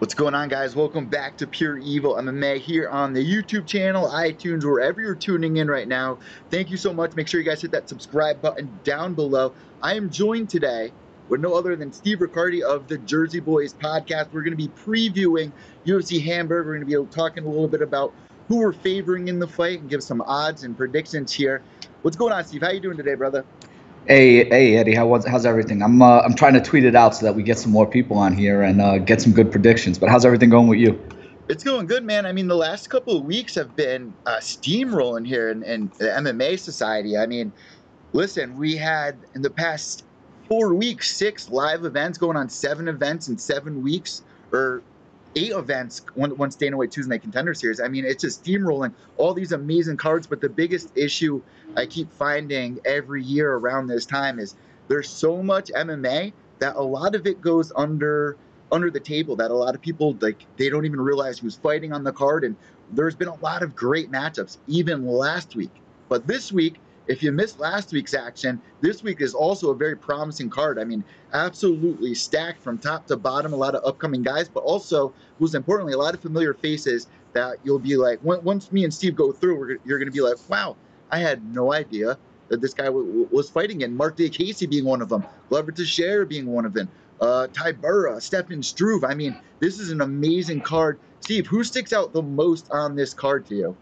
What's going on, guys? Welcome back to Pure Evil MMA here on the YouTube channel, iTunes, wherever you're tuning in right now. Thank you so much. Make sure you guys hit that subscribe button down below. I am joined today with no other than Steve Ricardi of the Jersey Boys podcast. We're going to be previewing UFC Hamburg. We're going to be talking a little bit about who we're favoring in the fight and give some odds and predictions here. What's going on, Steve? How you doing today, brother? Hey, Eddie, how's everything? I'm trying to tweet it out so that we get some more people on here and get some good predictions. But how's everything going with you? It's going good, man. I mean, the last couple of weeks have been steamrolling here in the MMA society. I mean, listen, we had in the past 4 weeks 6 live events, going on 7 events in 7 weeks, or 8 events, one staying away Tuesday Night Contender Series. I mean, it's just steamrolling all these amazing cards. But the biggest issue I keep finding every year around this time is there's so much MMA that a lot of it goes under the table, that a lot of people, like, they don't even realize who's fighting on the card. And there's been a lot of great matchups even last week. But this week, if you missed last week's action, this week is also a very promising card. I mean, absolutely stacked from top to bottom, a lot of upcoming guys, but also, most importantly, a lot of familiar faces that you'll be like, once me and Steve go through, you're going to be like, wow, I had no idea that this guy was fighting. And Mark Casey being one of them, Glover Teixeira being one of them, Ty Burra, Stefan Struve. I mean, this is an amazing card. Steve, who sticks out the most on this card to you?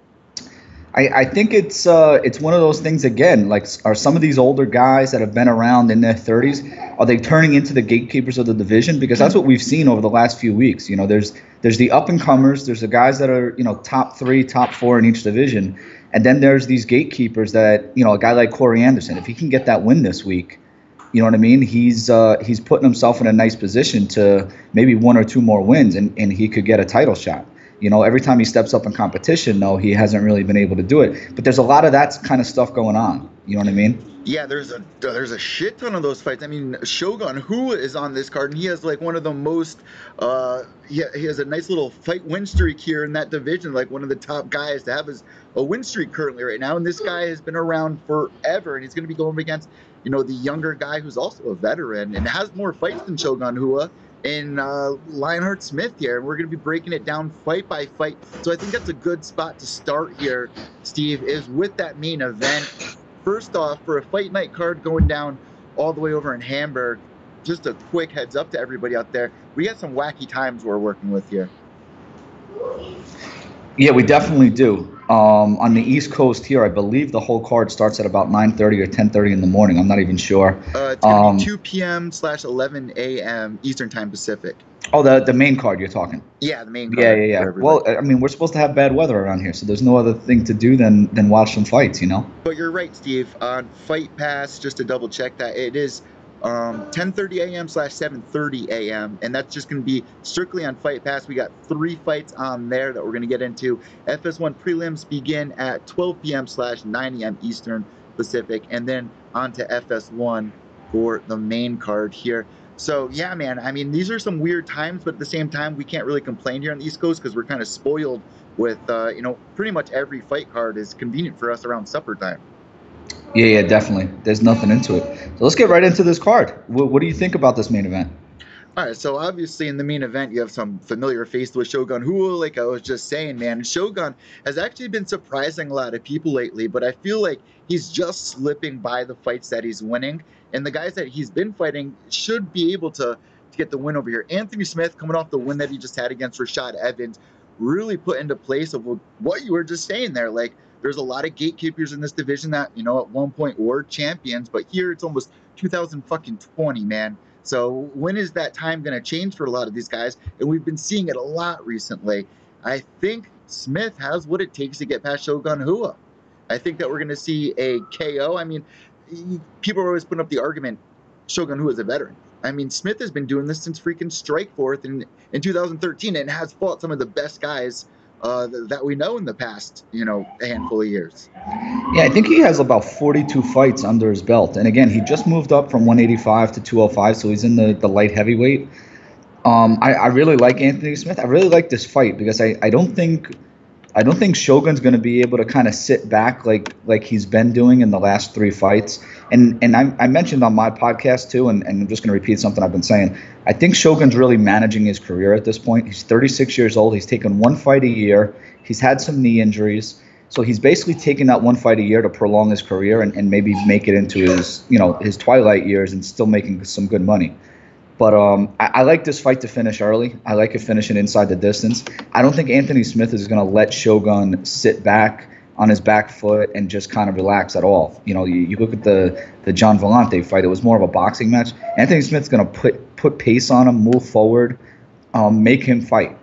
I think it's one of those things again. Like, are some of these older guys that have been around in their 30s, are they turning into the gatekeepers of the division? Because that's what we've seen over the last few weeks. You know, there's the up and comers, there's the guys that are, you know, top 3, top 4 in each division, and then there's these gatekeepers that, you know, a guy like Corey Anderson, if he can get that win this week, you know what I mean? He's putting himself in a nice position to maybe 1 or 2 more wins, and he could get a title shot. You know, every time he steps up in competition, though, he hasn't really been able to do it. But there's a lot of that kind of stuff going on. You know what I mean? Yeah, there's a shit ton of those fights. I mean, Shogun, who is on this card, and he has like one of the most, he has a nice little fight win streak here in that division, like one of the top guys to have a win streak currently right now. And this guy has been around forever, and he's going to be going against, you know, the younger guy who's also a veteran and has more fights than Shogun Hua in Lionheart Smith here. And we're going to be breaking it down fight by fight. So I think that's a good spot to start here, Steve, is with that main event. First off, for a fight night card going down all the way over in Hamburg, just a quick heads up to everybody out there, we got some wacky times we're working with here. Yeah, we definitely do. On the East Coast here, I believe the whole card starts at about 9:30 or 10:30 in the morning. I'm not even sure. It's going to be 2 p.m/11 a.m. Eastern Time Pacific. Oh, the main card you're talking? Yeah, the main card. Yeah. Well, I mean, we're supposed to have bad weather around here, so there's no other thing to do than watch some fights, you know? But you're right, Steve. On Fight Pass, just to double check that, it is 10:30 a.m/7:30 a.m. and that's just going to be strictly on Fight Pass. We got 3 fights on there that we're going to get into. FS1 prelims begin at 12 p.m/9 a.m. Eastern Pacific, and then on to FS1 for the main card here. So yeah, man, I mean, these are some weird times, but at the same time, we can't really complain here on the East Coast because we're kind of spoiled with, you know, pretty much every fight card is convenient for us around supper time. Yeah, definitely. There's nothing into it. So let's get right into this card. What do you think about this main event? All right, so obviously in the main event, you have some familiar face with Shogun Hua, like I was just saying, man. And Shogun has actually been surprising a lot of people lately, but I feel like he's just slipping by the fights that he's winning. And the guys that he's been fighting should be able to get the win over here. Anthony Smith, coming off the win that he just had against Rashad Evans, really put into place of what you were just saying there. Like, there's a lot of gatekeepers in this division that, you know, at one point were champions, but here it's almost 2020, man. So when is that time going to change for a lot of these guys? And we've been seeing it a lot recently. I think Smith has what it takes to get past Shogun Hua. I think that we're going to see a KO. I mean, people are always putting up the argument, Shogun Hua is a veteran. I mean, Smith has been doing this since freaking Strikeforth in 2013 and has fought some of the best guys that we know in the past, you know, a handful of years. Yeah, I think he has about 42 fights under his belt. And again, he just moved up from 185 to 205, so he's in the light heavyweight. I really like Anthony Smith. I really like this fight because I don't think I don't think Shogun's going to be able to kind of sit back like he's been doing in the last 3 fights. And I mentioned on my podcast too, and I'm just going to repeat something I've been saying. I think Shogun's really managing his career at this point. He's 36 years old. He's taken 1 fight a year. He's had some knee injuries. So he's basically taking that 1 fight a year to prolong his career and maybe make it into his twilight years and still making some good money. But I like this fight to finish early. I like it finishing inside the distance. I don't think Anthony Smith is going to let Shogun sit back on his back foot and just kind of relax at all. You look at the John Vellante fight. It was more of a boxing match. Anthony Smith's going to put pace on him, move forward, make him fight.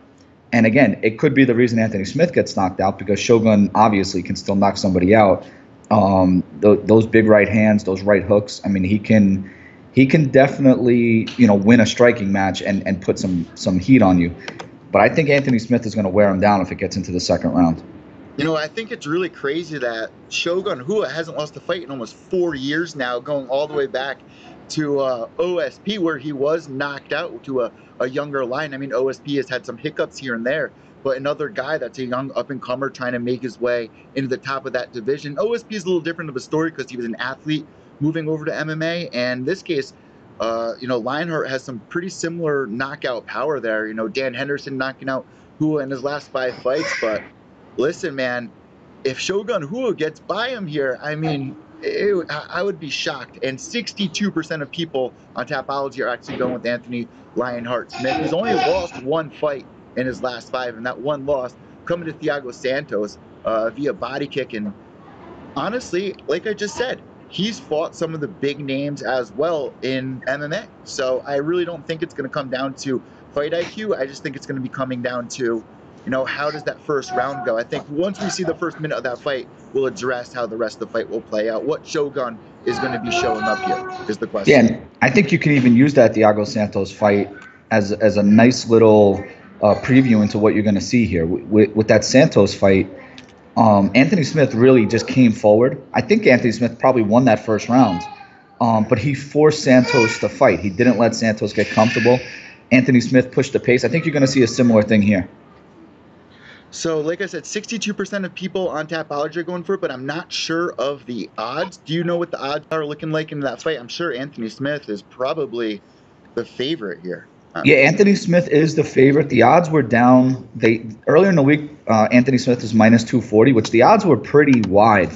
And again, it could be the reason Anthony Smith gets knocked out because Shogun obviously can still knock somebody out. Those big right hands, those right hooks. I mean, he can definitely, win a striking match and put some heat on you. But I think Anthony Smith is going to wear him down if it gets into the second round. I think it's really crazy that Shogun Rua hasn't lost a fight in almost 4 years now, going all the way back to OSP, where he was knocked out to a younger line. I mean, OSP has had some hiccups here and there, but another guy that's a young up-and-comer trying to make his way into the top of that division. OSP is a little different of a story because he was an athlete moving over to MMA, and in this case, Lionheart has some pretty similar knockout power there. Dan Henderson knocking out Rua in his last 5 fights, but listen, man, if Shogun Rua gets by him here, I mean, I would be shocked. And 62% of people on Tapology are actually going with Anthony Lionheart Smith. He's only lost 1 fight in his last 5, and that 1 loss coming to Thiago Santos via body kick. And honestly, like I just said, he's fought some of the big names as well in MMA. So I really don't think it's going to come down to fight IQ. I just think it's going to be coming down to, how does that first round go? I think once we see the first minute of that fight, we'll address how the rest of the fight will play out. What Shogun is going to be showing up here is the question. Yeah, and I think you can even use that Thiago Santos fight as a nice little preview into what you're going to see here. With that Santos fight, Anthony Smith really just came forward. I think Anthony Smith probably won that first round, but he forced Santos to fight. He didn't let Santos get comfortable. Anthony Smith pushed the pace. I think you're going to see a similar thing here. So, like I said, 62% of people on Tapology are going for it, but I'm not sure of the odds. Do you know what the odds are looking like in that fight? I'm sure Anthony Smith is probably the favorite here. Yeah, Anthony Smith is the favorite. The odds were down. Earlier in the week, Anthony Smith was minus 240, which the odds were pretty wide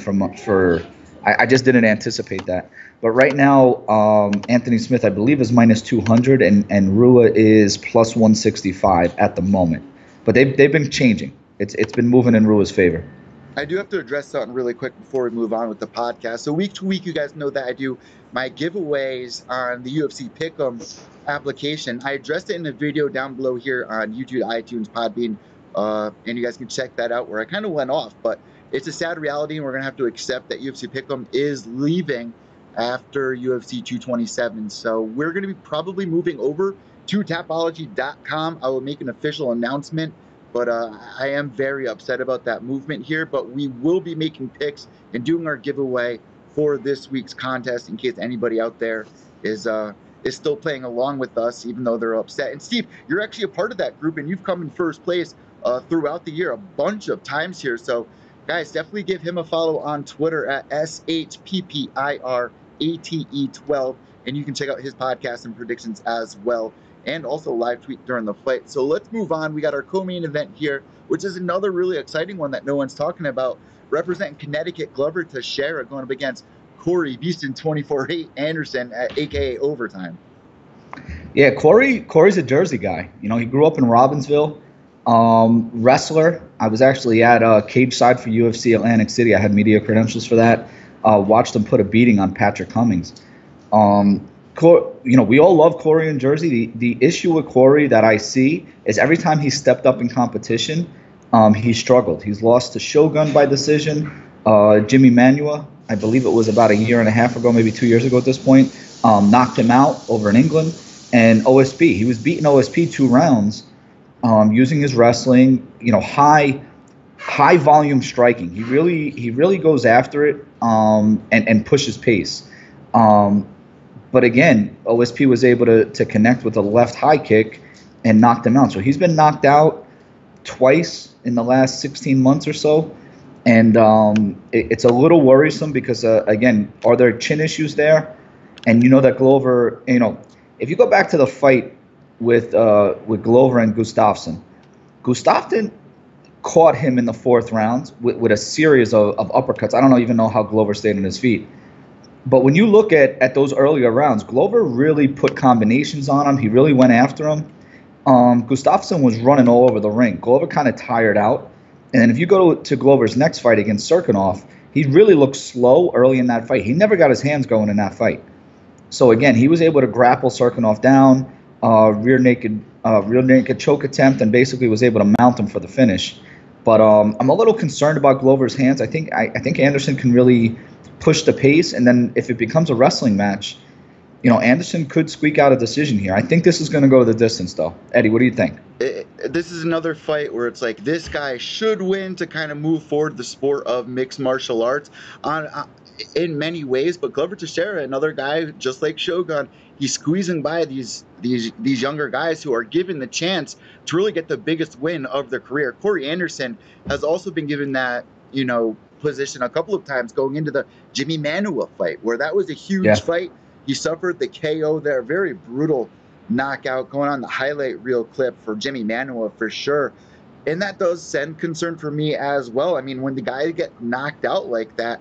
I just didn't anticipate that. But right now, Anthony Smith, I believe, is minus 200, and Rua is plus 165 at the moment. But they've been changing. It's been moving in Rua's favor. I do have to address something really quick before we move on with the podcast. So week to week, you guys know that I do my giveaways on the UFC Pick'em application. I addressed it in a video down below here on YouTube, iTunes, Podbean, and you guys can check that out where I kind of went off. But it's a sad reality, and we're going to have to accept that UFC Pick'em is leaving after UFC 227. So we're going to be probably moving over to Tapology.com. I will make an official announcement. But I am very upset about that movement here. But we will be making picks and doing our giveaway for this week's contest in case anybody out there is still playing along with us, even though they're upset. And Steve, you're actually a part of that group, and you've come in first place throughout the year a bunch of times here. So, guys, definitely give him a follow on Twitter at SHPPIRATE12, and you can check out his podcast and predictions as well, and also live tweet during the fight. So let's move on. We got our co-main event here, which is another really exciting one that no one's talking about. Representing Connecticut, Glover Teixeira going up against Corey Beeston 24-8 Anderson at AKA Overtime. Yeah, Corey's a Jersey guy. He grew up in Robbinsville. Wrestler. I was actually at cage side for UFC Atlantic City. I had media credentials for that. Watched him put a beating on Patrick Cummings. We all love Corey in Jersey. The issue with Corey that I see is every time he stepped up in competition, he struggled. He's lost to Shogun by decision. Jimmy Manua, I believe it was about a year and a half ago, maybe 2 years ago at this point, knocked him out over in England. And OSP, he was beating OSP 2 rounds using his wrestling, high volume striking. He really goes after it and pushes pace. But again, OSP was able to connect with a left high kick and knocked him out. So he's been knocked out twice in the last 16 months or so. And it's a little worrisome because, again, are there chin issues there? And you know that Glover, if you go back to the fight with Glover and Gustafsson caught him in the fourth round with a series of uppercuts. I don't even know how Glover stayed on his feet. But when you look at those earlier rounds, Glover really put combinations on him. He really went after him. Gustafsson was running all over the ring. Glover kind of tired out. And then if you go to Glover's next fight against Serkinov, he really looked slow early in that fight. He never got his hands going in that fight. So again, he was able to grapple Serkinov down, rear naked choke attempt, and basically was able to mount him for the finish. But I'm a little concerned about Glover's hands. I think Anderson can really push the pace, and then if it becomes a wrestling match, Anderson could squeak out a decision here. I think this is going to go the distance, though. Eddie, what do you think? This is another fight where it's like this guy should win to kind of move forward the sport of mixed martial arts in many ways. But Glover Teixeira, another guy just like Shogun, he's squeezing by these younger guys who are given the chance to really get the biggest win of their career. Corey Anderson has also been given that position a couple of times going into the Jimmy Manuwa fight, where that was a huge fight. He suffered the KO there, very brutal knockout going on the highlight reel clip for Jimmy Manuwa for sure. And that does send concern for me as well. I mean, when the guy get knocked out like that,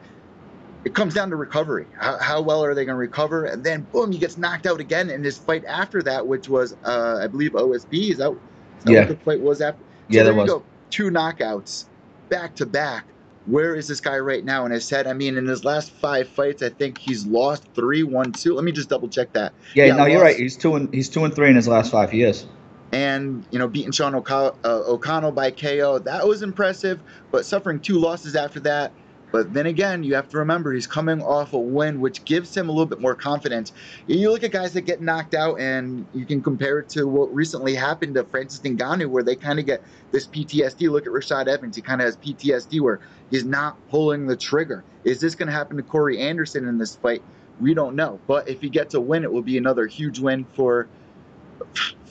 it comes down to recovery. How well are they going to recover? And then, boom, he gets knocked out again in his fight after that, which was, I believe, OSB. Is that what the fight was after? So there you go. 2 knockouts back to back. Where is this guy right now in his head? I mean, in his last 5 fights, I think he's lost 3, 1, 2. Let me just double check that. Yeah, no, you're right. He's 2 and 3 in his last 5. He is. And beating Sean O'Connell by KO, that was impressive. But suffering 2 losses after that. But then again, you have to remember he's coming off a win, which gives him a little bit more confidence. You look at guys that get knocked out, and you can compare it to what recently happened to Francis Ngannou, where they kind of get this PTSD. Look at Rashad Evans. He kind of has PTSD where he's not pulling the trigger. Is this going to happen to Corey Anderson in this fight? We don't know. But if he gets a win, it will be another huge win for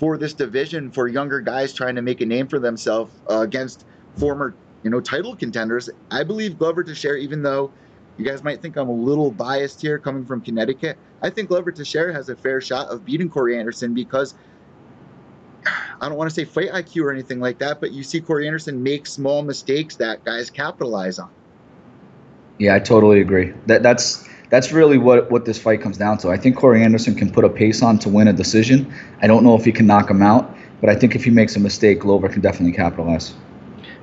this division, for younger guys trying to make a name for themselves against former title contenders. I believe Glover Teixeira, even though you guys might think I'm a little biased here coming from Connecticut, I think Glover Teixeira has a fair shot of beating Corey Anderson because I don't want to say fight IQ or anything like that, but you see Corey Anderson make small mistakes that guys capitalize on. Yeah, I totally agree. That's really what this fight comes down to. I think Corey Anderson can put a pace on to win a decision. I don't know if he can knock him out, but I think if he makes a mistake, Glover can definitely capitalize.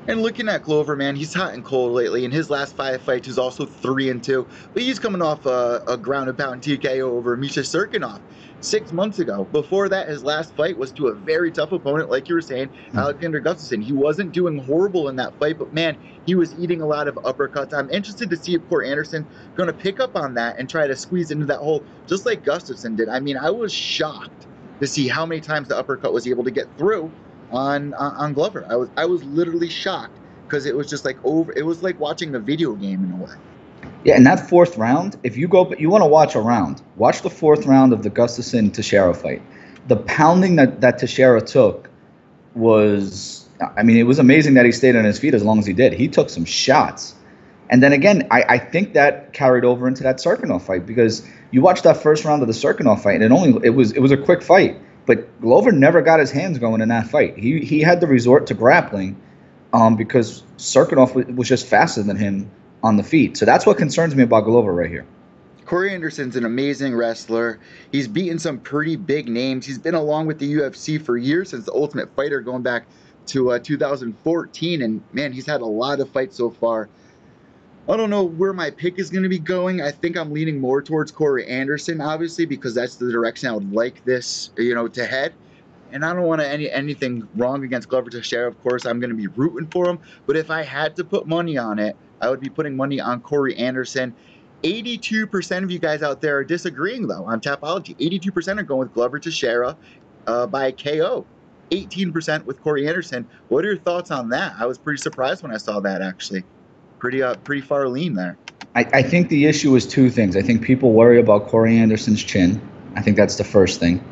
And looking at Glover, man, he's hot and cold lately. In his last 5 fights, he's also 3-2. But he's coming off a ground and pound TKO over Misha Serkinov 6 months ago. Before that, his last fight was to a very tough opponent, like you were saying, Alexander Gustafsson. He wasn't doing horrible in that fight, but man, he was eating a lot of uppercuts. I'm interested to see if Corey Anderson going to pick up on that and try to squeeze into that hole, just like Gustafsson did. I mean, I was shocked to see how many times the uppercut was able to get through on Glover. I was literally shocked because it was just like it was like watching a video game in a way. Yeah, in that 4th round, if you want to watch a round, watch the 4th round of the Gustafsson Teixeira fight. The pounding that Teixeira took was, I mean, it was amazing that he stayed on his feet as long as he did. He took some shots. And then again, I think that carried over into that Serkinov fight, because you watch that 1st round of the Serkinov fight, and it was a quick fight. But Glover never got his hands going in that fight. He had to resort to grappling because Serkinov was just faster than him on the feet. So that's what concerns me about Glover right here. Corey Anderson's an amazing wrestler. He's beaten some pretty big names. He's been along with the UFC for years, since the Ultimate Fighter, going back to 2014. And, man, he's had a lot of fights so far. I don't know where my pick is going to be going. I think I'm leaning more towards Corey Anderson, obviously, because that's the direction I would like this, to head. And I don't want anything wrong against Glover Teixeira. Of course, I'm going to be rooting for him. But if I had to put money on it, I would be putting money on Corey Anderson. 82% of you guys out there are disagreeing, though, on Tapology. 82% are going with Glover Teixeira by KO. 18% with Corey Anderson. What are your thoughts on that? I was pretty surprised when I saw that, actually. Pretty far lean there. I think the issue is 2 things. I think people worry about Corey Anderson's chin. I think that's the first thing.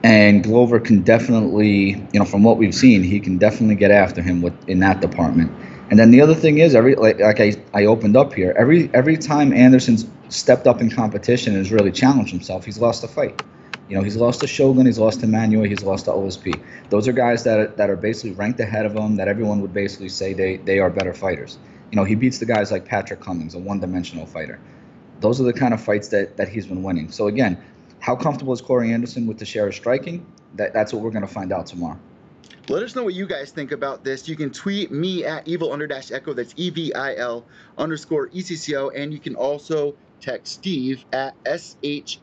And Glover can definitely, from what we've seen, he can definitely get after him in that department. And then the other thing is, I opened up here, every time Anderson's stepped up in competition and has really challenged himself, he's lost a fight. He's lost to Shogun, he's lost to Manuel, he's lost to OSP. Those are guys that are basically ranked ahead of him, that everyone would basically say they are better fighters. He beats the guys like Patrick Cummings, a one-dimensional fighter. Those are the kind of fights that he's been winning. So again, how comfortable is Corey Anderson with the share of striking? That's what we're going to find out tomorrow. Let us know what you guys think about this. You can tweet me at evil_echo. That's EVIL_ECCO. And you can also text Steve at SHPPIRATE.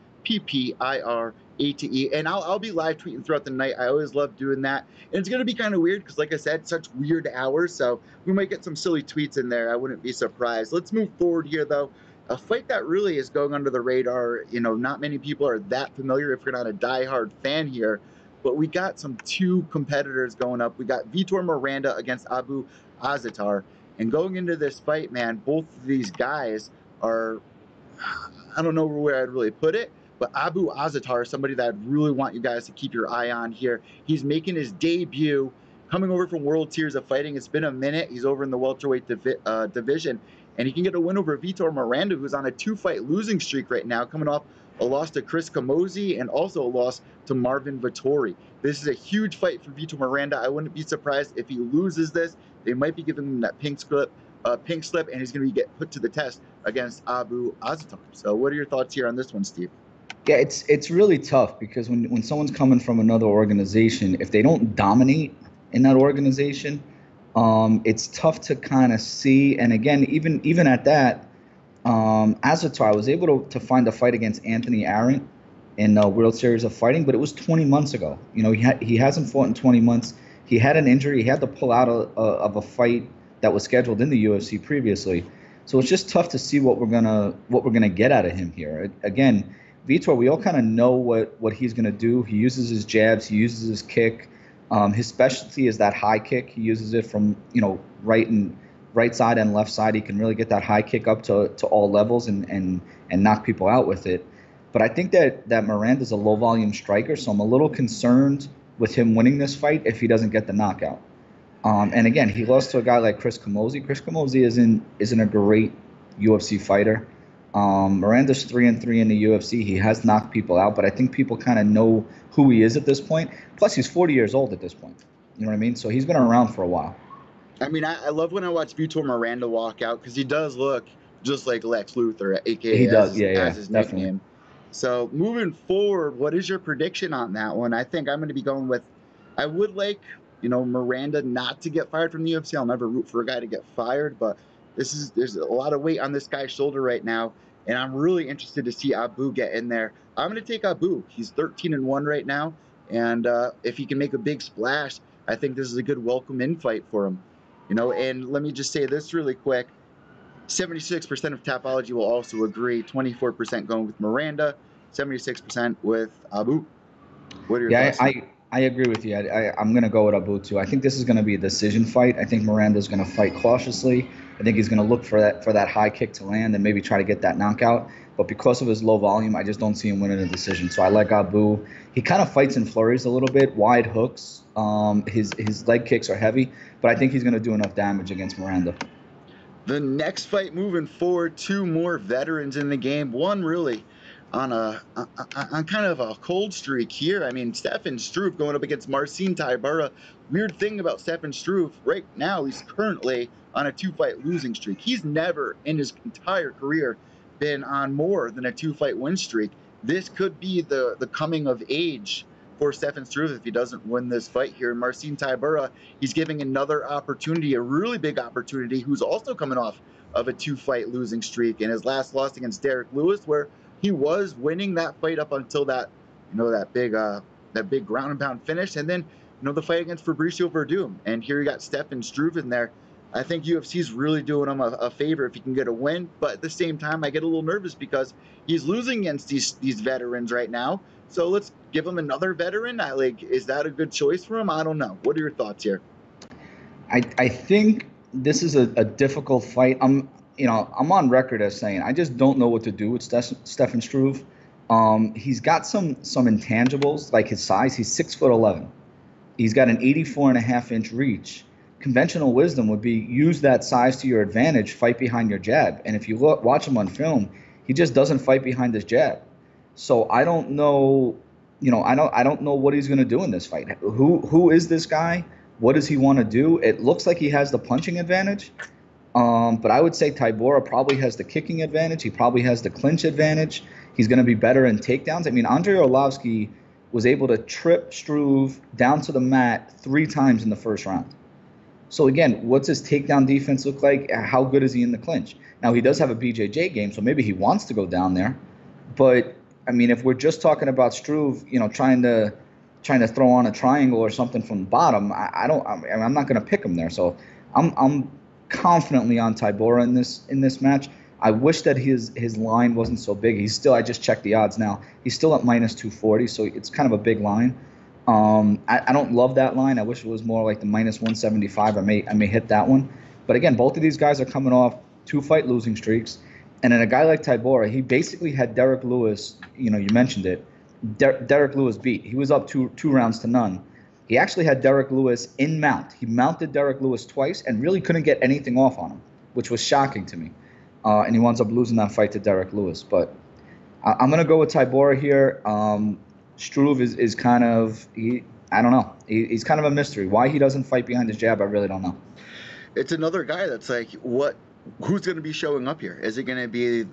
And I'll be live tweeting throughout the night. I always love doing that. And it's going to be kind of weird because, like I said, such weird hours. So we might get some silly tweets in there. I wouldn't be surprised. Let's move forward here, though. A fight that really is going under the radar. Not many people are that familiar if you're not a diehard fan here. But we got two competitors going up. We got Vitor Miranda against Abu Azaitar. And going into this fight, man, both of these guys are, I don't know where I'd really put it, but Abu Azaitar is somebody that I'd really want you guys to keep your eye on here. He's making his debut, coming over from World Series of Fighting. It's been a minute. He's over in the welterweight division, and he can get a win over Vitor Miranda, who's on a 2-fight losing streak right now, coming off a loss to Chris Camozzi and also a loss to Marvin Vettori. This is a huge fight for Vitor Miranda. I wouldn't be surprised if he loses this. They might be giving him that pink slip, and he's going to get put to the test against Abu Azaitar. So what are your thoughts here on this one, Steve? Yeah, it's really tough because when someone's coming from another organization, if they don't dominate in that organization, it's tough to kind of see. And again, even at that, Azaitar was able to find a fight against Anthony Arendt in the World Series of Fighting, but it was 20 months ago. He hasn't fought in 20 months. He had an injury. He had to pull out of a fight that was scheduled in the UFC previously. So it's just tough to see what we're gonna get out of him here. Again, Vitor, we all kind of know what he's gonna do. He uses his jabs. He uses his kick. His specialty is that high kick. He uses it from right side and left side. He can really get that high kick up to all levels and knock people out with it. But I think that Miranda's a low volume striker, so I'm a little concerned with him winning this fight if he doesn't get the knockout. And again, he lost to a guy like Chris Camozzi. Chris Camozzi isn't a great UFC fighter. Miranda's 3-3 in the UFC. He has knocked people out, but I think people kind of know who he is at this point. Plus, he's 40 years old at this point. You know what I mean? So he's been around for a while. I mean, I love when I watch Vitor Miranda walk out because he does look just like Lex Luthor, aka as his nickname. So moving forward, what is your prediction on that one? I think I'm going to be going with, I would like, Miranda not to get fired from the UFC. I'll never root for a guy to get fired, but there's a lot of weight on this guy's shoulder right now, and I'm really interested to see Abu get in there. I'm going to take Abu. He's 13-1 right now, and if he can make a big splash, I think this is a good welcome-in fight for him. And let me just say this really quick. 76% of Tapology will also agree. 24% going with Miranda, 76% with Abu. What are your thoughts? I agree with you. I'm going to go with Abu too. I think this is going to be a decision fight. I think Miranda's going to fight cautiously. I think he's going to look for that high kick to land and maybe try to get that knockout. But because of his low volume, I just don't see him winning a decision. So I like Abu. He kind of fights in flurries a little bit, wide hooks. His leg kicks are heavy, but I think he's going to do enough damage against Miranda. The next fight moving forward, two more veterans in the game. One really on kind of a cold streak here. I mean, Stefan Struve going up against Marcin Tybura. Weird thing about Stefan Struve, right now he's currently on a 2-fight losing streak. He's never in his entire career been on more than a 2-fight win streak. This could be the coming of age for Stefan Struve if he doesn't win this fight here. Marcin Tybura, he's giving another opportunity, a really big opportunity, who's also coming off of a 2-fight losing streak in his last loss against Derek Lewis, where he was winning that fight up until that big ground and pound finish, and then the fight against Fabricio Verdum. And here you got Stefan Struve in there. I think UFC's really doing him a favor if he can get a win, but at the same time, I get a little nervous because he's losing against these veterans right now. So let's give him another veteran. Is that a good choice for him? I don't know. What are your thoughts here? I think this is a difficult fight. I'm on record as saying I just don't know what to do with Stefan Struve. He's got some intangibles like his size. He's 6'11". He's got an 84.5-inch reach. Conventional wisdom would be use that size to your advantage, fight behind your jab. And if you watch him on film, he just doesn't fight behind his jab. So I don't know, I don't know what he's going to do in this fight. Who is this guy? What does he want to do? It looks like he has the punching advantage. But I would say Tybura probably has the kicking advantage. He probably has the clinch advantage. He's going to be better in takedowns. I mean, Andrei Arlovski was able to trip Struve down to the mat 3 times in the first round. So again, what's his takedown defense look like? How good is he in the clinch? Now, he does have a BJJ game, so maybe he wants to go down there. But I mean, if we're just talking about Struve, trying to throw on a triangle or something from the bottom, I'm not going to pick him there. So I'm confidently on Tybura in this match. I wish that his line wasn't so big. I just checked the odds now. He's still at -240, so it's kind of a big line. I don't love that line. I wish it was more like the -175. I may hit that one. But again, both of these guys are coming off 2-fight losing streaks. And then a guy like Tybura, he basically had Derek Lewis, you mentioned it, Derek Lewis beat. He was up two rounds to none. He actually had Derek Lewis in mount. He mounted Derek Lewis twice and really couldn't get anything off on him, which was shocking to me. And he winds up losing that fight to Derek Lewis. But I'm going to go with Tybura here. Struve is kind of, I don't know. He's kind of a mystery. Why he doesn't fight behind his jab, I really don't know. It's another guy that's like, who's going to be showing up here? Is it going to be,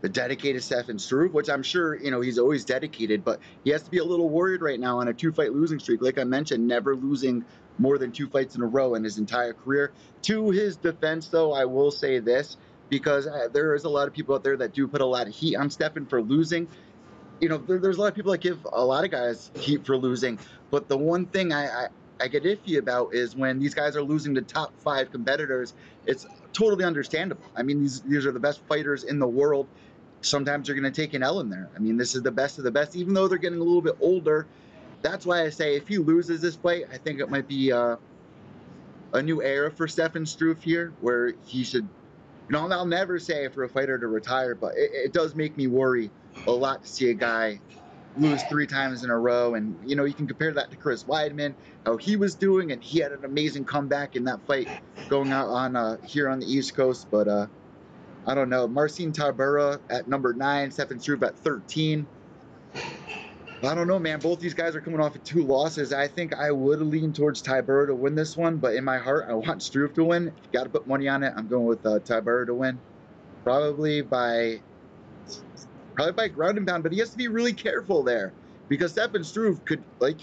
the dedicated Stefan Struve, which I'm sure, he's always dedicated, but he has to be a little worried right now on a 2-fight losing streak. Like I mentioned, never losing more than 2 fights in a row in his entire career. To his defense, though, I will say this, because there is a lot of people out there that do put a lot of heat on Stefan for losing. There's a lot of people that give a lot of guys heat for losing, but the one thing I get iffy about is when these guys are losing to top 5 competitors. It's totally understandable. I mean, these are the best fighters in the world. Sometimes you're going to take an L in there. I mean, this is the best of the best, even though they're getting a little bit older. That's why I say if he loses this fight, I think it might be a new era for Stefan Struve here, where he should, I'll never say for a fighter to retire, but it does make me worry a lot to see a guy lose 3 times in a row. And, you can compare that to Chris Weidman, how he was doing, and he had an amazing comeback in that fight going out on here on the East Coast. But I don't know. Marcin Tybura at number 9, Stefan Struve at 13. I don't know, man. Both these guys are coming off of 2 losses. I think I would lean towards Tybura to win this one, but in my heart, I want Struve to win. If you got to put money on it, I'm going with Tybura to win. Probably by ground and pound, but he has to be really careful there, because Stefan Struve could, like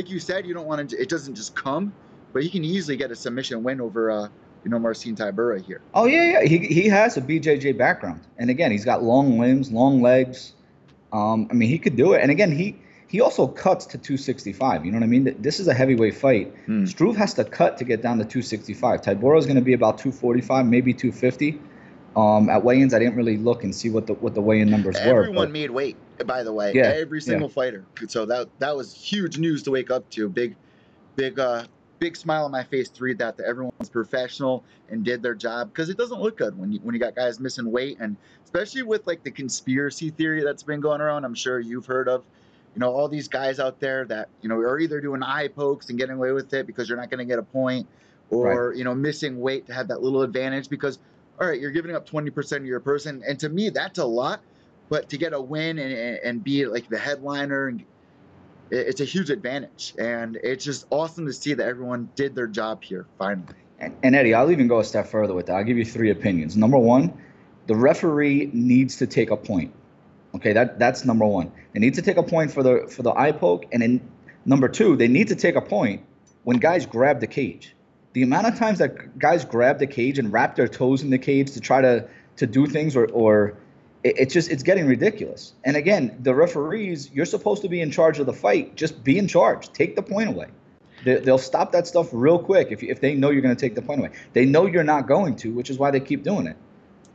you said, you don't want to, it doesn't just come, but he can easily get a submission win over Marcin Tybura here. Oh yeah. He has a BJJ background, and again, he's got long limbs, long legs. I mean, he could do it. And again, he also cuts to 265. You know what I mean? This is a heavyweight fight. Struve has to cut to get down to 265. Tybura is going to be about 245, maybe 250. At weigh-ins, I didn't really look and see what the weigh-in numbers were. Everyone made weight, by the way. Yeah, every single fighter. So that was huge news to wake up to. Big smile on my face to read that everyone's professional and did their job, because it doesn't look good when you got guys missing weight, and especially with like the conspiracy theory that's been going around. I'm sure you've heard of, all these guys out there that are either doing eye pokes and getting away with it because you're not going to get a point, or right, missing weight to have that little advantage, because all right, you're giving up 20% of your person, and to me that's a lot, but to get a win and be like the headliner, and it's a huge advantage, and it's just awesome to see that everyone did their job here finally. And Eddie, I'll even go a step further with that. I'll give you 3 opinions. Number 1, the referee needs to take a point. Okay, that's number 1. They need to take a point for the eye poke, and then number 2, they need to take a point when guys grab the cage. The amount of times that guys grab the cage and wrap their toes in the cage to try to do things, or it's getting ridiculous. And again, the referees, you're supposed to be in charge of the fight. Just be in charge. Take the point away. They'll stop that stuff real quick if they know you're going to take the point away. They know you're not going to, which is why they keep doing it.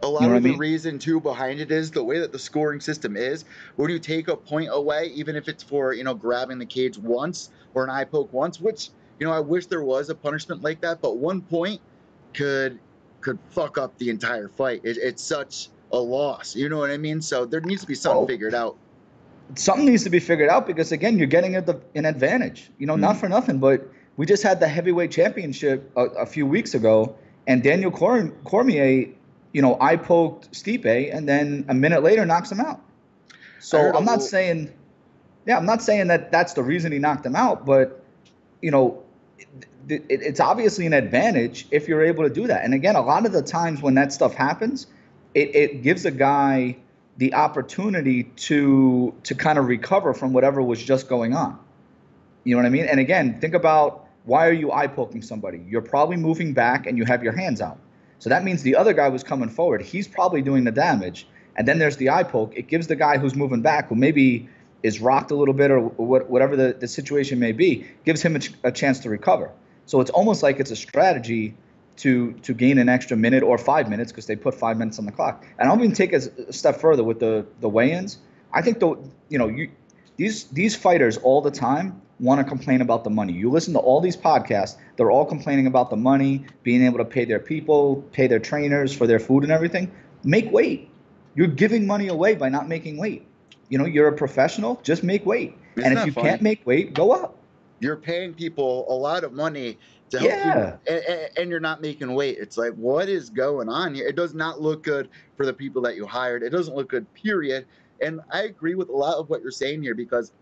A lot of the reason, too, behind it is the way that the scoring system is. When you take a point away, even if it's for, grabbing the cage once or an eye poke once, which, I wish there was a punishment like that, but 1 point could fuck up the entire fight. It's such a loss. You know what I mean? So there needs to be something figured out. Something needs to be figured out because, again, you're getting an advantage. Not for nothing, but we just had the heavyweight championship a few weeks ago, and Daniel Cormier, eye poked Stipe, and then a minute later knocks him out. So I'm not saying that that's the reason he knocked him out, but it's obviously an advantage if you're able to do that. And again, a lot of the times when that stuff happens, it gives a guy the opportunity to kind of recover from whatever was just going on. You know what I mean? And again, think about, why are you eye poking somebody? You're probably moving back and you have your hands out. So that means the other guy was coming forward. He's probably doing the damage. And then there's the eye poke. It gives the guy who's moving back, who maybe is rocked a little bit or whatever the situation may be, gives him a chance to recover. So it's almost like it's a strategy to gain an extra minute or 5 minutes, because they put 5 minutes on the clock. And I'll even take a step further with the weigh-ins. I think these fighters all the time want to complain about the money. You listen to all these podcasts, they're all complaining about the money, being able to pay their people, pay their trainers for their food and everything. Make weight. You're giving money away by not making weight. You're a professional, just make weight. And if you can't make weight, go up. You're paying people a lot of money to help you, and you're not making weight. It's like, what is going on here? It does not look good for the people that you hired. It doesn't look good, period. And I agree with a lot of what you're saying here, because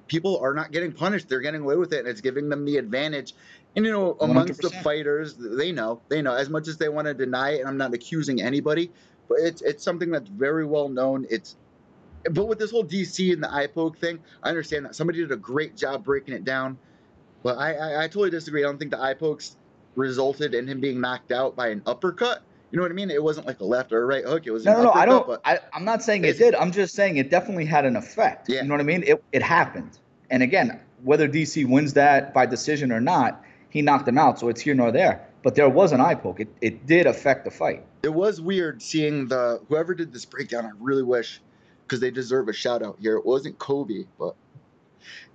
people are not getting punished. They're getting away with it, and it's giving them the advantage. And, amongst 100%. The fighters, they know as much as they want to deny it, and I'm not accusing anybody, but it's something that's very well known. But with this whole DC and the eye poke thing, I understand that somebody did a great job breaking it down, but I totally disagree. I don't think the eye pokes resulted in him being knocked out by an uppercut. You know what I mean? It wasn't like a left or a right hook. It was no. I'm not saying it did. I'm just saying it definitely had an effect. Yeah. You know what I mean? It happened. And again, whether DC wins that by decision or not, he knocked him out, so it's here nor there. But there was an eye poke. It did affect the fight. It was weird seeing whoever did this breakdown. I really wish, because they deserve a shout out here. It wasn't Kobe, but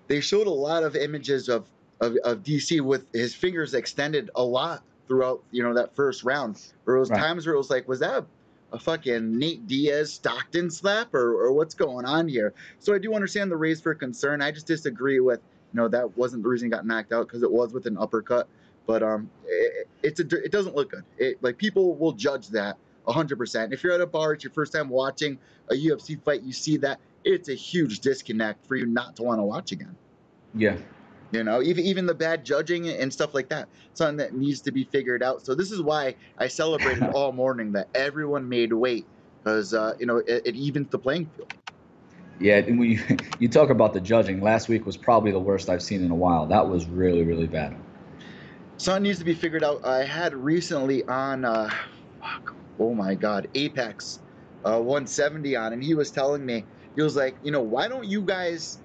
they showed a lot of images of DC with his fingers extended a lot throughout, that first round. There was times where it was like, was that a fucking Nate Diaz Stockton slap or what's going on here? So I do understand the raise for concern. I just disagree with, that wasn't the reason he got knocked out, because it was with an uppercut. But it doesn't look good. Like, people will judge that 100%. If you're at a bar, it's your first time watching a UFC fight, you see that, it's a huge disconnect for you not to want to watch again. Yeah. Even the bad judging and stuff like that, something that needs to be figured out. So this is why I celebrated all morning that everyone made weight, because it evens the playing field. Yeah, when you talk about the judging, last week was probably the worst I've seen in a while. That was really, really bad. Something needs to be figured out. I had recently on oh my God, Apex 170 on, and he was telling me, he was like, why don't you guys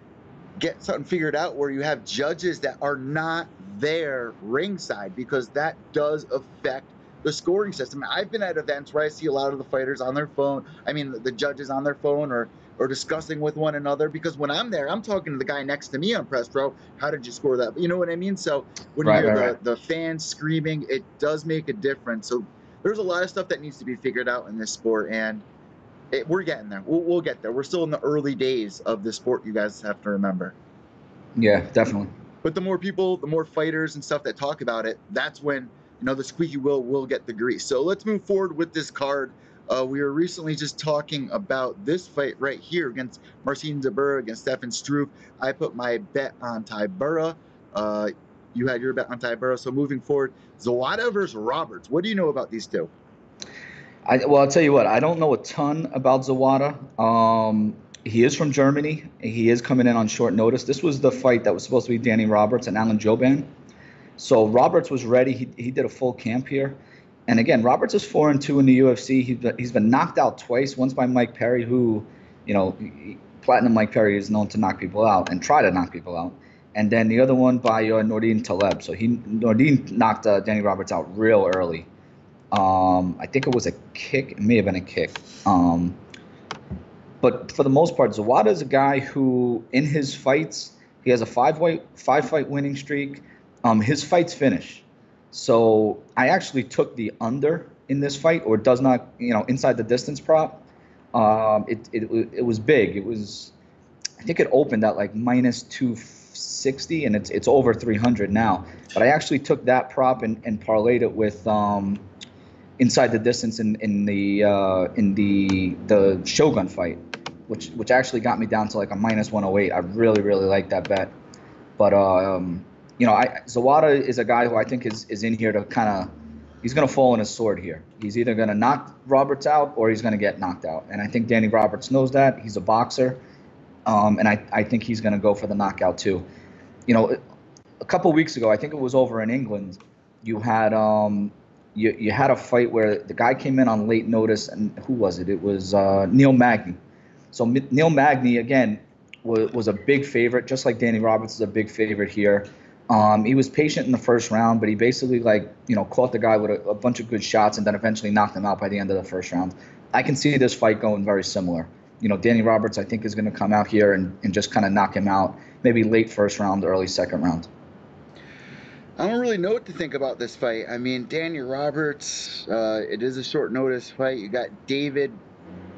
get something figured out where you have judges that are not there ringside, because that does affect the scoring system. I've been at events where I see a lot of the fighters on their phone. I mean, the judges on their phone or discussing with one another, because when I'm there, I'm talking to the guy next to me on press row. How did you score that? You know what I mean? So when you hear the fans screaming, it does make a difference. So there's a lot of stuff that needs to be figured out in this sport, and we're getting there. We'll get there. We're still in the early days of the sport, you guys have to remember. Yeah, definitely. But the more people, the more fighters and stuff that talk about it, that's when, the squeaky wheel will get the grease. So let's move forward with this card. We were recently just talking about this fight right here against Marcin Tybura against Stefan Struve. I put my bet on Tybura. You had your bet on Tybura. So moving forward, Zawada versus Roberts. What do you know about these two? I'll tell you what. I don't know a ton about Zawada. He is from Germany. He is coming in on short notice. This was the fight that was supposed to be Danny Roberts and Alan Jouban. So Roberts was ready. He did a full camp here. And again, Roberts is 4-2 in the UFC. He's been knocked out twice. Once by Mike Perry, who, Platinum Mike Perry is known to knock people out and try to knock people out. And then the other one by Nordine Taleb. So Nordine knocked Danny Roberts out real early. I think it was a kick. It may have been a kick. But for the most part, Zawada is a guy who, in his fights, he has a five-fight winning streak. His fights finish. So I actually took the under in this fight, or does not, inside the distance prop, it was big. It was, I think it opened at like minus 260, and it's over 300 now. But I actually took that prop and parlayed it with inside the distance in the Shogun fight, which actually got me down to like a minus 108. I really like that bet. But Zawada is a guy who I think is in here to kind of, he's going to fall on his sword here. He's either going to knock Roberts out or he's going to get knocked out. And I think Danny Roberts knows that. He's a boxer. And I think he's going to go for the knockout too. A couple weeks ago, I think it was over in England, you had you had a fight where the guy came in on late notice, and who was it? It was Neil Magny. So Neil Magny, again, was a big favorite, just like Danny Roberts is a big favorite here. He was patient in the first round, but he basically caught the guy with a bunch of good shots and then eventually knocked him out by the end of the first round. I can see this fight going very similar. Danny Roberts, I think, is going to come out here and just kind of knock him out, maybe late first round, early second round. I don't really know what to think about this fight. I mean, Danny Roberts, it is a short notice fight. You got David,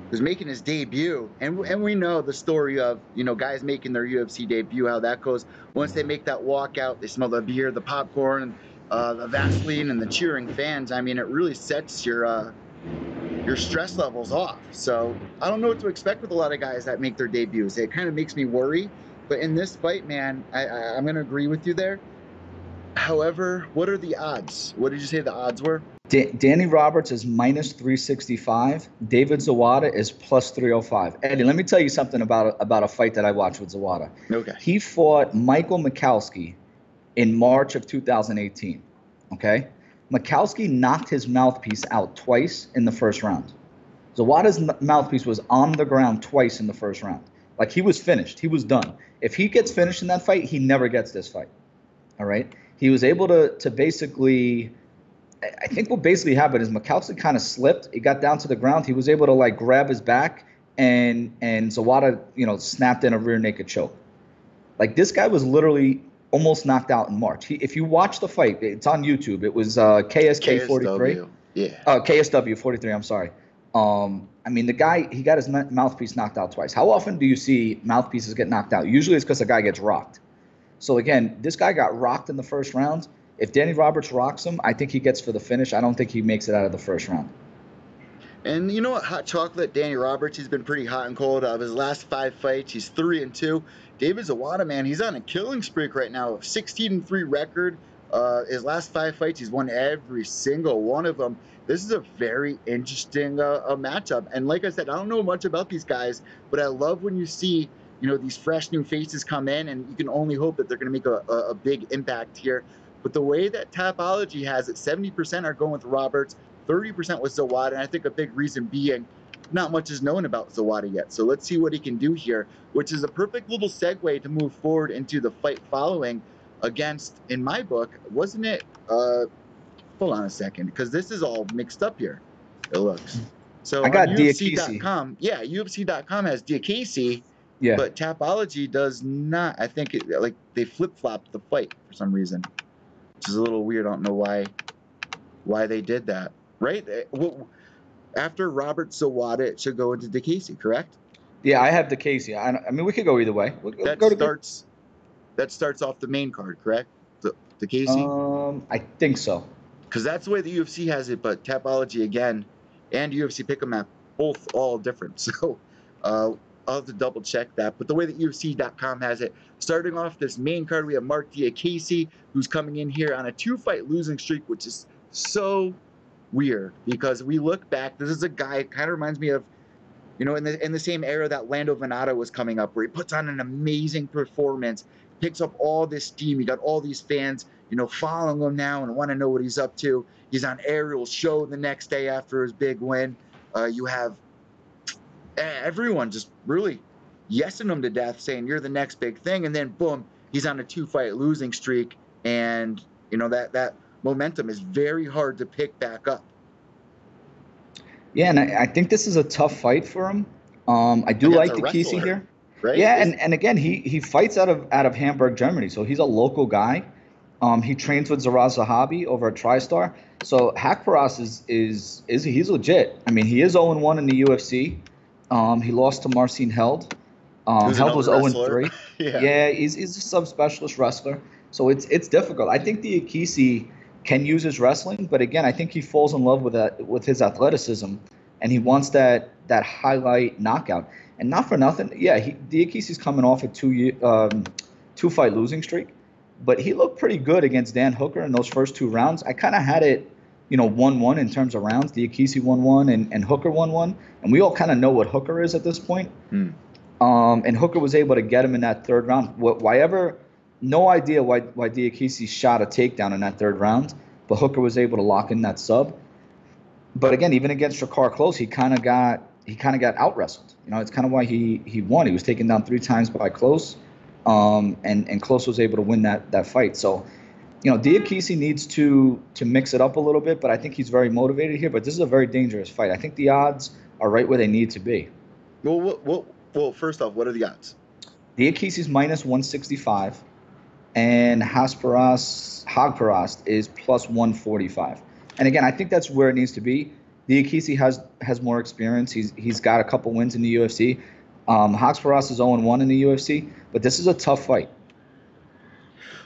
who's making his debut, and we know the story of guys making their UFC debut, how that goes. Once they make that walkout, they smell the beer, the popcorn, the Vaseline, and the cheering fans. I mean, it really sets your stress levels off. So I don't know what to expect with a lot of guys that make their debuts. It kind of makes me worry. But in this fight, man, I'm going to agree with you there. However, what are the odds? What did you say the odds were? Danny Roberts is minus 365. David Zawada is plus 305. Eddie, let me tell you something about a fight that I watched with Zawada. Okay. He fought Michael Michalski in March of 2018. Okay? Michalski knocked his mouthpiece out twice in the first round. Zawada's mouthpiece was on the ground twice in the first round. Like, he was finished. He was done. If he gets finished in that fight, he never gets this fight. All right? He was able to basically, I think what basically happened is Michalski kind of slipped. He got down to the ground. He was able to like grab his back, and Zawada, snapped in a rear naked choke. Like, this guy was literally almost knocked out in March. If you watch the fight, it's on YouTube. It was KSK 43. Yeah. KSW 43. I'm sorry. I mean, the guy, he got his mouthpiece knocked out twice. How often do you see mouthpieces get knocked out? Usually it's because the guy gets rocked. So again, this guy got rocked in the first round. If Danny Roberts rocks him, I think he gets for the finish. I don't think he makes it out of the first round. And you know what? Hot chocolate, Danny Roberts, he's been pretty hot and cold. Of his last 5 fights, he's 3-2. David Zawada, man, he's on a killing streak right now. 16-3 record. His last 5 fights, he's won every single one of them. This is a very interesting matchup. And like I said, I don't know much about these guys, but I love when you see these fresh new faces come in, and you can only hope that they're going to make a big impact here. But the way that Tapology has it, 70% are going with Roberts, 30% with Zawada, and I think a big reason being not much is known about Zawada yet. So let's see what he can do here, which is a perfect little segue to move forward into the fight following against, in my book, wasn't it? Hold on a second, because this is all mixed up here, it looks. So I got UFC.com. Yeah, UFC.com has Diakese. Yeah. But Tapology does not. I think they flip-flopped the fight for some reason, which is a little weird. I don't know why they did that. Right? After Robert Zawada, it should go into Diakese, correct? Yeah, I have Diakese. I mean, we could go either way. That starts off the main card, correct? Diakese? I think so. Because that's the way the UFC has it, but Tapology again and UFC Pick'em Map both all different. So I'll have to double check that. But the way that UFC.com has it, starting off this main card, we have Mark Diakese, who's coming in here on a 2-fight losing streak, which is so weird because we look back. This is a guy, kind of reminds me of, in the same era that Lando Venata was coming up, where he puts on an amazing performance, picks up all this steam. You got all these fans, following him now and want to know what he's up to. He's on Ariel's show the next day after his big win. You have everyone just really yesing him to death, saying you're the next big thing, and then boom, he's on a 2-fight losing streak, and that momentum is very hard to pick back up. Yeah, and I think this is a tough fight for him. I do like Diakese here, right? Yeah, and again, he fights out of Hamburg, Germany, so he's a local guy. He trains with Zaraz Zahabi over at TriStar. So Haqparast is he's legit. I mean, he is 0-1 in the UFC. He lost to Marcin Held. Who's Held another was wrestler. 0-3. Yeah. Yeah, he's a subspecialist wrestler. So it's difficult. I think Diakisi can use his wrestling, but again, I think he falls in love with his athleticism, and he wants that highlight knockout. And not for nothing, yeah, Diakisi's coming off a two fight losing streak, but he looked pretty good against Dan Hooker in those first 2 rounds. I kind of had it, 1-1 in terms of rounds. Diakisi 1-1 and Hooker 1-1, and we all kind of know what Hooker is at this point. And Hooker was able to get him in that 3rd round. No idea why Diakisi shot a takedown in that 3rd round, but Hooker was able to lock in that sub. But again, even against Ricardi Close, he kind of got out wrestled. It's kind of why he won. He was taken down 3 times by Close, and Close was able to win that fight. So, Diakisi needs to mix it up a little bit, but I think he's very motivated here. But this is a very dangerous fight. I think the odds are right where they need to be. Well, first off, what are the odds? Diakisi's minus 165, and Haqparast is plus 145. And again, I think that's where it needs to be. Diakisi has more experience. He's got a couple wins in the UFC. Haqparast is 0-1 in the UFC, but this is a tough fight.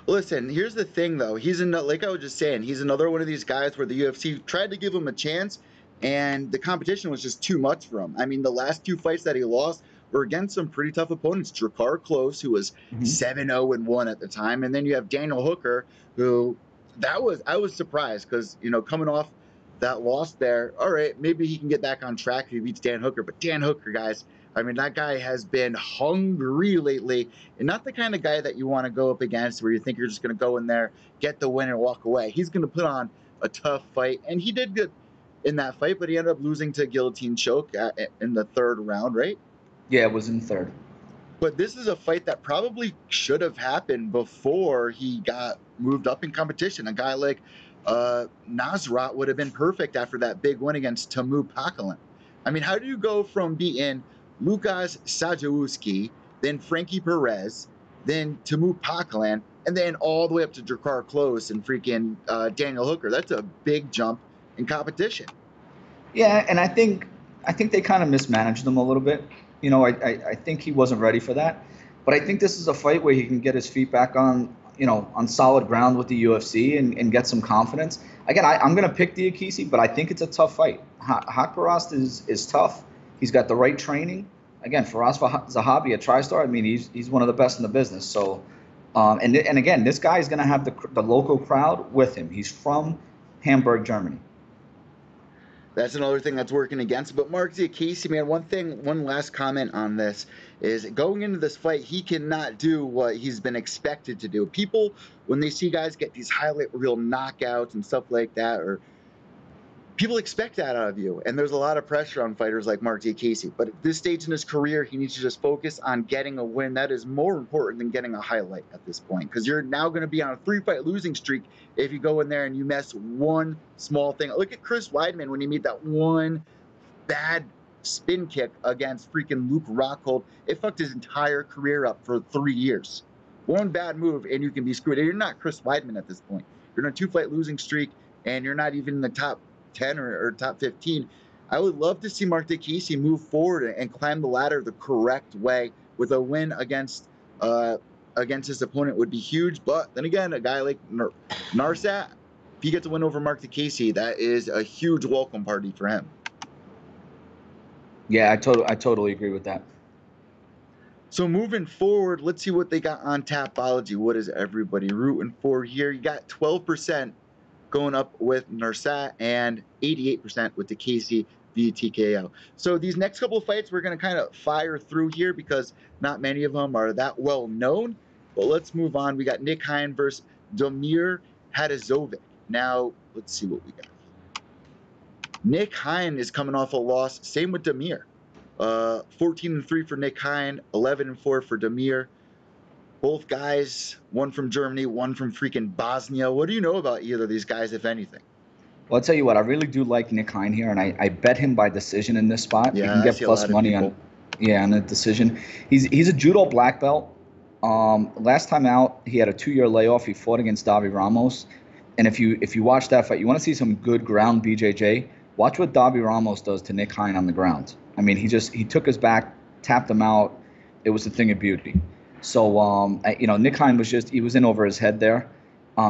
Listen, here's the thing, though. Like I was just saying, he's another one of these guys where the UFC tried to give him a chance, and the competition was just too much for him. I mean, the last 2 fights that he lost were against some pretty tough opponents. Ricardi Close, who was 7-0-1 at the time, and then you have Daniel Hooker, who I was surprised because coming off that loss there, all right, maybe he can get back on track if he beats Dan Hooker. But Dan Hooker, guys, I mean, that guy has been hungry lately, and not the kind of guy that you want to go up against where you think you're just going to go in there, get the win, and walk away. He's going to put on a tough fight, and he did good in that fight, but he ended up losing to a guillotine choke in the 3rd round, right? Yeah, it was in 3rd. But this is a fight that probably should have happened before he got moved up in competition. A guy like Nasrat would have been perfect after that big win against Tamu Pakalin. I mean, how do you go from beating Lukas Sajewski, then Frankie Perez, then Tamu Pakalin, and then all the way up to Ricardi Close and freaking Daniel Hooker? That's a big jump in competition. Yeah, and I think they kind of mismanaged him a little bit. I think he wasn't ready for that. But I think this is a fight where he can get his feet back on solid ground with the UFC and get some confidence. Again, I'm going to pick Diakisi, but I think it's a tough fight. Haqparast is tough. He's got the right training. Again, Firas Zahabi at TriStar, I mean, he's one of the best in the business. So, and again, this guy is going to have the local crowd with him. He's from Hamburg, Germany. That's another thing that's working against. But Mark Diakisi, man, one last comment on this is going into this fight, he cannot do what he's been expected to do. People, when they see guys get these highlight reel knockouts and stuff like that, or people expect that out of you. And there's a lot of pressure on fighters like Mark Diakisi. But at this stage in his career, he needs to just focus on getting a win. That is more important than getting a highlight at this point, because you're now going to be on a 3-fight losing streak if you go in there and you mess one small thing. Look at Chris Weidman when he made that one bad spin kick against freaking Luke Rockhold. It fucked his entire career up for 3 years. One bad move and you can be screwed. And you're not Chris Weidman at this point. You're on a 2-fight losing streak and you're not even in the top 10 or top 15. I would love to see Mark Diakisi move forward and climb the ladder the correct way with a win against his opponent would be huge. But then again, a guy like Nasrat, if he gets a win over Mark Diakisi, that is a huge welcome party for him. Yeah, I totally agree with that. So moving forward, let's see what they got on Tapology. What is everybody rooting for here? You got 12% going up with Nasrat and 88% with Diakisi via TKO. So these next couple of fights, we're going to kind of fire through here because not many of them are that well known. But let's move on. We got Nick Hein versus Damir Hadizovic. Now, let's see what we got. Nick Hein is coming off a loss. Same with Damir. 14-3 for Nick Hein, 11-4 for Damir. Both guys, one from Germany, one from freaking Bosnia. What do you know about either of these guys, if anything? Well, I'll tell you what, I really do like Nick Hein here, and I bet him by decision in this spot. Yeah, you can get plus money on the decision. He's a judo black belt. Last time out, he had a 2-year layoff. He fought against Davi Ramos, and if you watch that fight, you want to see some good ground BJJ. Watch what Davi Ramos does to Nick Hein on the ground. I mean, he took his back, tapped him out. It was a thing of beauty. So Nick Hein he was in over his head there.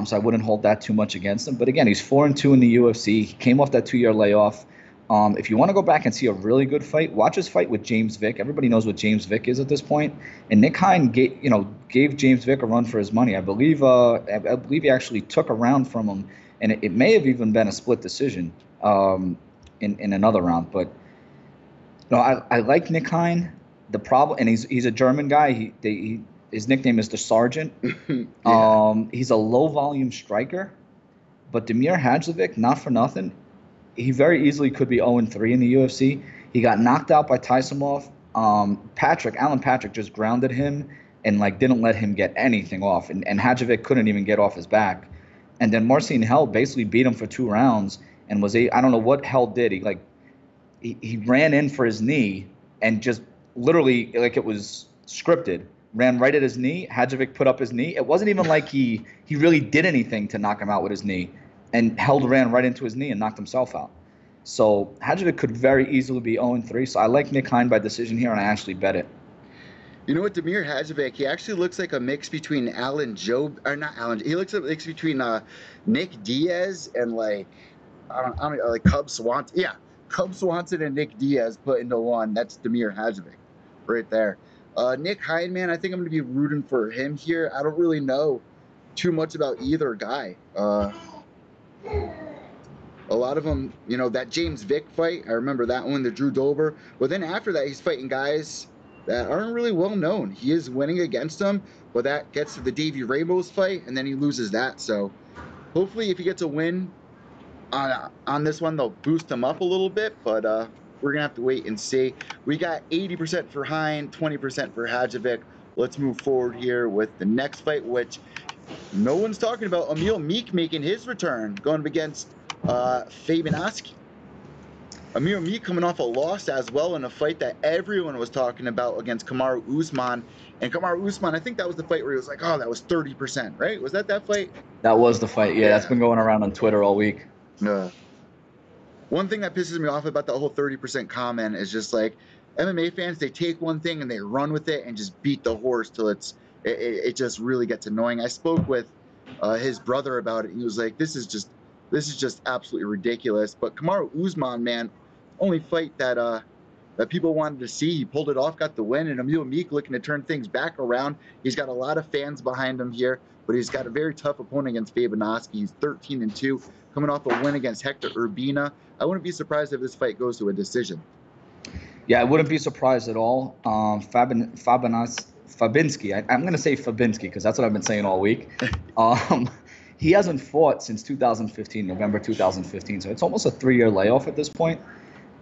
So I wouldn't hold that too much against him. But again, he's 4-2 in the UFC. He came off that 2-year layoff. If you want to go back and see a really good fight, watch his fight with James Vick. Everybody knows what James Vick is at this point. And Nick Hein gave James Vick a run for his money. I believe he actually took a round from him, and it may have even been a split decision in another round. But I like Nick Hein. The problem, and he's a German guy. His nickname is the Sergeant. Yeah. He's a low volume striker, but Damir Hadzovic, not for nothing, he very easily could be 0-3 in the UFC. He got knocked out by Taisimov. Alan Patrick just grounded him and didn't let him get anything off, and Hadzovic couldn't even get off his back. And then Marcin Held basically beat him for 2 rounds and I don't know what Held did. He ran in for his knee and just literally, like it was scripted, ran right at his knee. Hadzovic put up his knee. It wasn't even like he really did anything to knock him out with his knee. And Held ran right into his knee and knocked himself out. So Hadzovic could very easily be 0-3. So I like Nick Hein by decision here, and I actually bet it. You know what, Damir Hadzovic, he actually looks like a mix between he looks like a mix between Nick Diaz and Cub Swanson. Yeah, Cub Swanson and Nick Diaz put into one. That's Damir Hadzovic right there. Nick Hein, man, I think I'm going to be rooting for him here. I don't really know too much about either guy. A lot of them, that James Vick fight, I remember that one, the Drew Dober. But then after that, he's fighting guys that aren't really well known. He is winning against them, but that gets to the Davey Ramos fight, and then he loses that. So hopefully if he gets a win on this one, they'll boost him up a little bit, but we're going to have to wait and see. We got 80% for Hein, 20% for Hadzovic. Let's move forward here with the next fight, which no one's talking about. Emil Meek making his return, going up against Fabianski. Emil Meek coming off a loss as well in a fight that everyone was talking about against Kamaru Usman. And Kamaru Usman, I think that was the fight where he was like, oh, that was 30%, right? Was that fight? That was the fight, yeah. That's been going around on Twitter all week. One thing that pisses me off about the whole 30% comment is just MMA fans, they take one thing and they run with it and just beat the horse till it just really gets annoying. I spoke with his brother about it. He was like, this is just absolutely ridiculous. But Kamaru Usman, man, only fight that people wanted to see. He pulled it off, got the win, and Emil Meek looking to turn things back around. He's got a lot of fans behind him here, but he's got a very tough opponent against Fabianski. He's 13-2, coming off a win against Hector Urbina. I wouldn't be surprised if this fight goes to a decision. Yeah, I wouldn't be surprised at all. Fabinski, I'm going to say Fabinski because that's what I've been saying all week. He hasn't fought since 2015, November 2015, so it's almost a 3-year layoff at this point.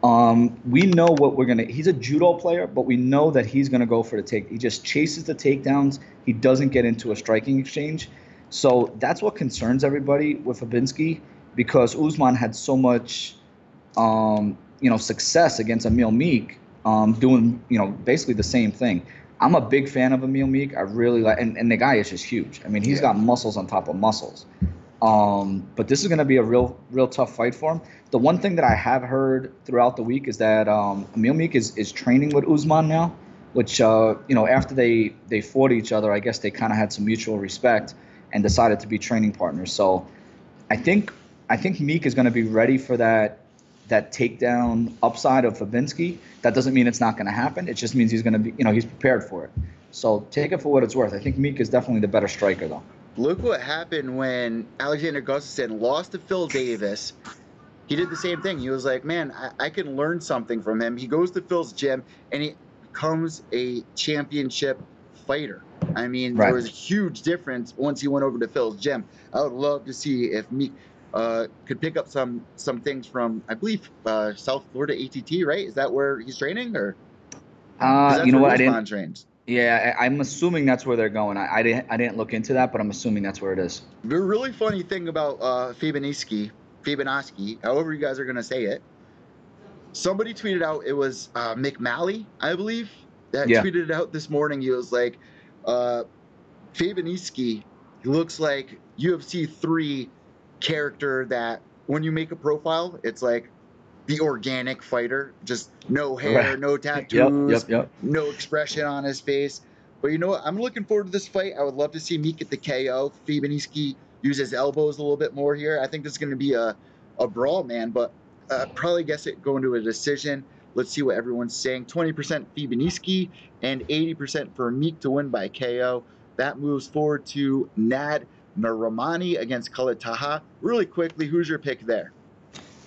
We know what he's a judo player, but we know that he's going to go for the take. He just chases the takedowns. He doesn't get into a striking exchange. So that's what concerns everybody with Fabinski, because Usman had so much, success against Emil Meek, doing, basically the same thing. I'm a big fan of Emil Meek. I really like, and the guy is just huge. I mean, he's got muscles on top of muscles. But this is going to be a real tough fight for him. The one thing that I have heard throughout the week is that Emil Meek is training with Usman now, which after they fought each other, I guess they kind of had some mutual respect and decided to be training partners. So I think Meek is going to be ready for that takedown upside of Fabinski. That doesn't mean it's not going to happen. It just means he's going to be, he's prepared for it. So take it for what it's worth. I think Meek is definitely the better striker, though. Look what happened when Alexander Gustafsson lost to Phil Davis. He did the same thing. He was like, man, I can learn something from him. He goes to Phil's gym, and he becomes a championship fighter. I mean, There was a huge difference once he went over to Phil's gym. I would love to see if Meek could pick up some things from, I believe, South Florida ATT, right? Is that where he's training, or? You know what? Usman trains. Yeah, I'm assuming that's where they're going. I didn't look into that, but I'm assuming that's where it is. The really funny thing about Fabianski, however you guys are gonna say it, somebody tweeted out, it was McMalley, I believe, that tweeted it out this morning. He was like, Fabianski looks like UFC 3 character that when you make a profile, it's like the organic fighter, just no hair, Right. no Yep. tattoos, Yep. Yep. no expression on his face. But you know what? I'm looking forward to this fight. I would love to see Meek get the KO. Fabianski use his elbows a little bit more here. I think this is going to be a brawl, man, but probably guess it going to a decision. Let's see what everyone's saying. 20% Fabianski and 80% for Meek to win by KO. That moves forward to Nad Naramani against Khalid Taha. Really quickly, who's your pick there?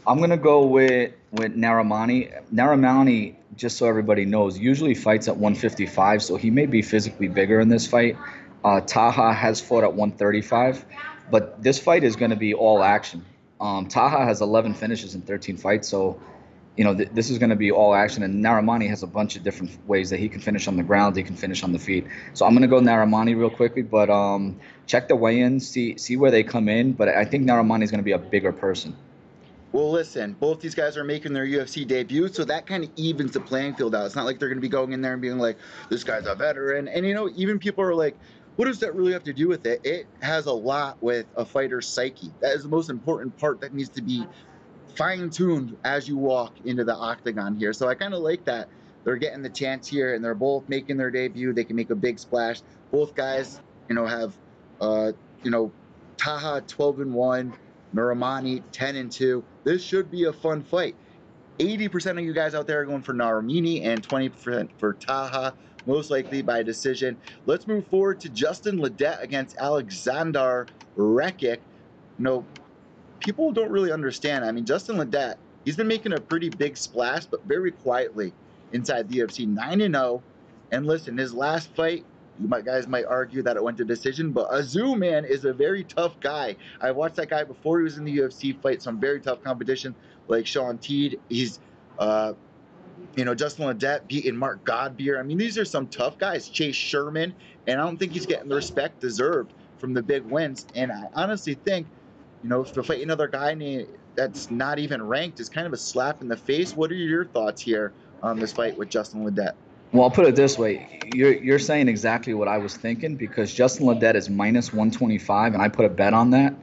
I'm gonna go with Naramani. Naramani, just so everybody knows, usually fights at 155, so he may be physically bigger in this fight. Taha has fought at 135, but this fight is going to be all action. Taha has 11 finishes in 13 fights, so this is going to be all action. And Naramani has a bunch of different ways that he can finish on the ground, he can finish on the feet. So I'm going to go Naramani real quickly, but check the weigh-ins, see where they come in. But I think Naramani is going to be a bigger person. Well, listen, both these guys are making their UFC debut, so that kind of evens the playing field out. It's not like they're going to be going in there and being like, this guy's a veteran. And, even people are like, what does that really have to do with it? It has a lot with a fighter's psyche. That is the most important part that needs to be fine-tuned as you walk into the octagon here. So I kind of like that. They're getting the chance here, and they're both making their debut. They can make a big splash. Both guys, have, Taha 12-1, Naramani 10-2. This should be a fun fight. 80% of you guys out there are going for Naramini and 20% for Taha, most likely by decision. Let's move forward to Justin Ledet against Alexander Rekic. People don't really understand. I mean, Justin Ledet, he's been making a pretty big splash, but very quietly inside the UFC, 9-0. And listen, his last fight, guys might argue that it went to decision, but Azu, man, is a very tough guy. I watched that guy before he was in the UFC fight some very tough competition, like Sean Teed. He's, Justin Ledet beating Mark Godbeer. I mean, these are some tough guys. Chase Sherman, and I don't think he's getting the respect deserved from the big wins. And I honestly think, to fight another guy that's not even ranked is kind of a slap in the face. What are your thoughts here on this fight with Justin Ledet? Well, I'll put it this way. You're saying exactly what I was thinking, because Justin Ledet is minus 125, and I put a bet on that.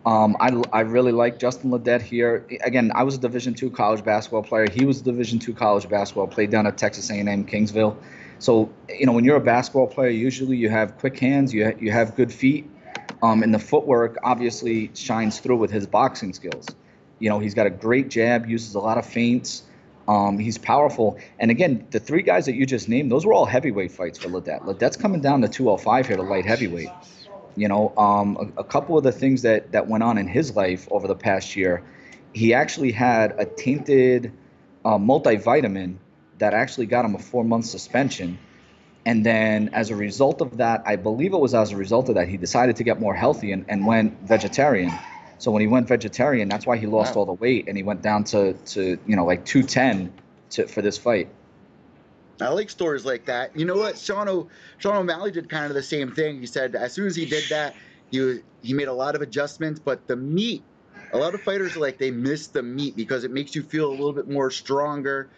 I really like Justin Ledet here. Again, I was a Division II college basketball player. He was a Division II college basketball, played down at Texas A&M Kingsville. So, when you're a basketball player, usually you have quick hands, you have good feet, and the footwork obviously shines through with his boxing skills. He's got a great jab, uses a lot of feints. He's powerful. And again, the three guys that you just named, those were all heavyweight fights for Ledet. Ledet's coming down to 205 here to light heavyweight. A couple of the things that went on in his life over the past year, he actually had a tainted multivitamin that actually got him a 4-month suspension. And then as a result of that, I believe it was as a result of that, he decided to get more healthy and went vegetarian. So when he went vegetarian, that's why he lost all the weight, and he went down to like 210 for this fight. I like stories like that. You know what? Sean O'Malley did kind of the same thing. He said as soon as he did that, he made a lot of adjustments, but the meat, a lot of fighters are like they miss the meat because it makes you feel a little bit more stronger.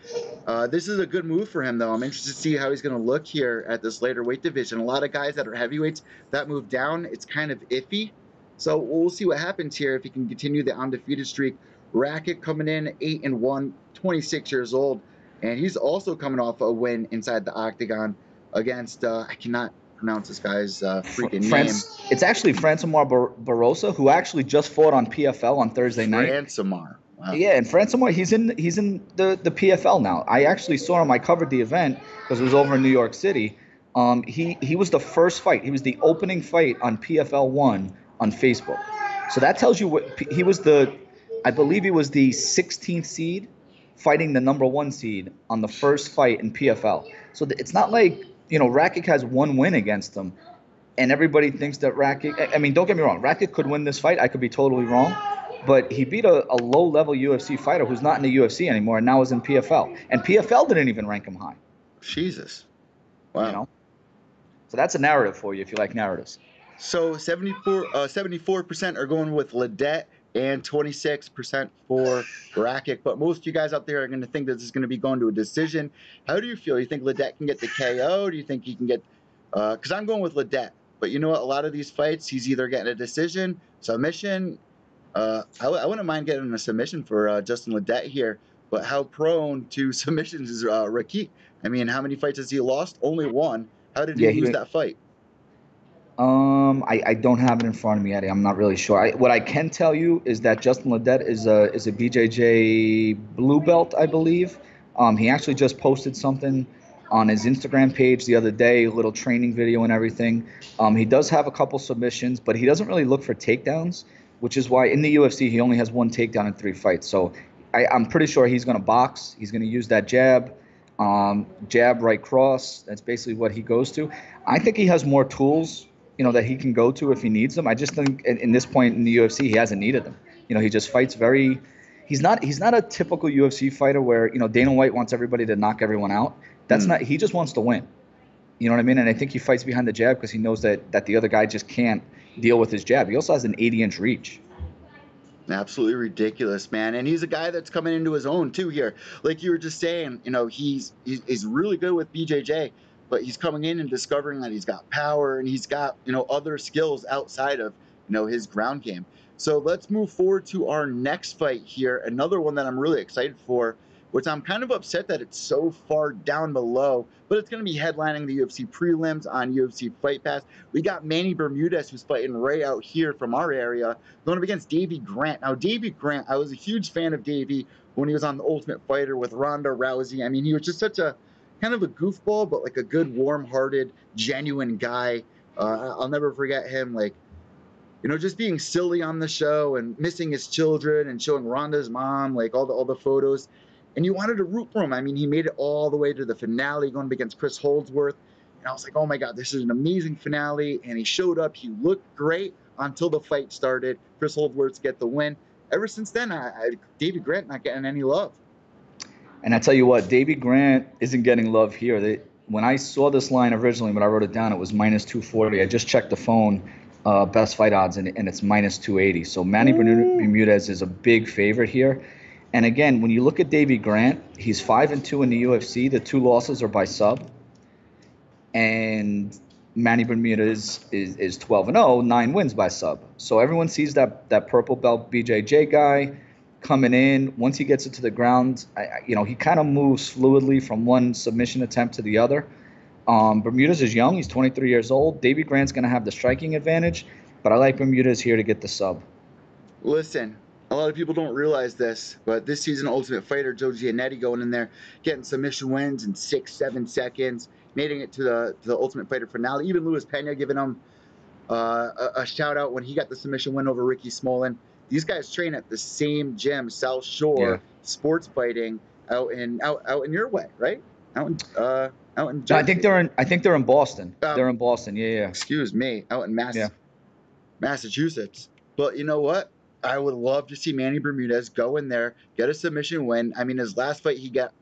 This is a good move for him, though. I'm interested to see how he's going to look here at this lighter weight division. A lot of guys that are heavyweights, that move down, it's kind of iffy. So we'll see what happens here if he can continue the undefeated streak. Rakic coming in 8-1, 26 years old. And he's also coming off a win inside the octagon against, I cannot pronounce this guy's freaking name. It's actually Francimar Barrosa, who actually just fought on PFL on Thursday night. Francimar. Wow. Yeah, and Francimar, he's in the PFL now. I actually saw him. I covered the event because it was over in New York City. He was the first fight. He was the opening fight on PFL 1 on Facebook. So that tells you what he was I believe he was the 16th seed fighting the number 1 seed on the first fight in PFL. So it's not like, Rakic has one win against him and everybody thinks that Rakic, I mean, don't get me wrong, Rakic could win this fight. I could be totally wrong, but he beat a low-level UFC fighter who's not in the UFC anymore and now is in PFL. And PFL didn't even rank him high. Jesus. Wow. So that's a narrative for you if you like narratives. So 74% are going with Ledet and 26% for Rakic. But most of you guys out there are going to think that this is going to be going to a decision. How do you feel? You think Ledet can get the KO? Do you think he can get because I'm going with Ledet. But you know what? A lot of these fights, he's either getting a decision, submission. I wouldn't mind getting a submission for Justin Ledet here, but how prone to submissions is Ricky? I mean, how many fights has he lost? Only one. How did he Yeah, lose that fight? I don't have it in front of me, Eddie. I'm not really sure. What I can tell you is that Justin Ledet is a BJJ blue belt, I believe. He actually just posted something on his Instagram page the other day, a little training video and everything. He does have a couple submissions, but he doesn't really look for takedowns, which is why in the UFC he only has one takedown in 3 fights. So I'm pretty sure he's going to box. He's going to use that jab, jab, right cross. That's basically what he goes to. I think he has more tools, that he can go to if he needs them. I just think in this point in the UFC, he hasn't needed them. He just fights very. He's not a typical UFC fighter where Dana White wants everybody to knock everyone out. That's not. He just wants to win. You know what I mean? And I think he fights behind the jab because he knows that the other guy just can't deal with his jab. He also has an 80-inch reach. Absolutely ridiculous, man. And he's a guy that's coming into his own too here. Like you were just saying, he's really good with BJJ, but he's coming in and discovering that he's got power and he's got, other skills outside of, his ground game. So let's move forward to our next fight here. Another one that I'm really excited for, which I'm kind of upset that it's so far down below, but it's going to be headlining the UFC prelims on UFC Fight Pass. We got Manny Bermudez, who's fighting right out here from our area, going up against Davey Grant. Now, Davey Grant, I was a huge fan of Davey when he was on The Ultimate Fighter with Ronda Rousey. I mean, he was just such a kind of a goofball, but like a good, warm-hearted, genuine guy. I'll never forget him, just being silly on the show and missing his children and showing Ronda's mom, like all the photos. And you wanted to root for him. I mean, he made it all the way to the finale going up against Chris Holdsworth. And I was like, oh my God, this is an amazing finale. And he showed up. He looked great until the fight started. Chris Holdsworth get the win. Ever since then, Davey Grant not getting any love. And I tell you what, Davey Grant isn't getting love here. When I saw this line originally, when I wrote it down, it was minus 240. I just checked the phone, best fight odds, and it's minus 280. So Manny Bermudez is a big favorite here. And again, when you look at Davey Grant, he's 5-2 in the UFC. The 2 losses are by sub. And Manny Bermudez is 12-0, 9 wins by sub. So everyone sees that purple belt BJJ guy coming in. Once he gets it to the ground, he kind of moves fluidly from one submission attempt to the other. Bermudez is young. He's 23 years old. Davey Grant's going to have the striking advantage, but I like Bermudez here to get the sub. Listen, a lot of people don't realize this, but this season Ultimate Fighter, Joe Giannetti going in there, getting submission wins in 6-7 seconds, making it to the Ultimate Fighter finale. Even Luis Pena giving him a shout out when he got the submission win over Ricky Smolin. These guys train at the same gym, South Shore Sports Fighting, out in your way, right? Out in Jersey. No, I think they're in Boston. They're in Boston. Yeah. Excuse me, out in Massachusetts. But you know what? I would love to see Manny Bermudez go in there, get a submission win. I mean, his last fight, he got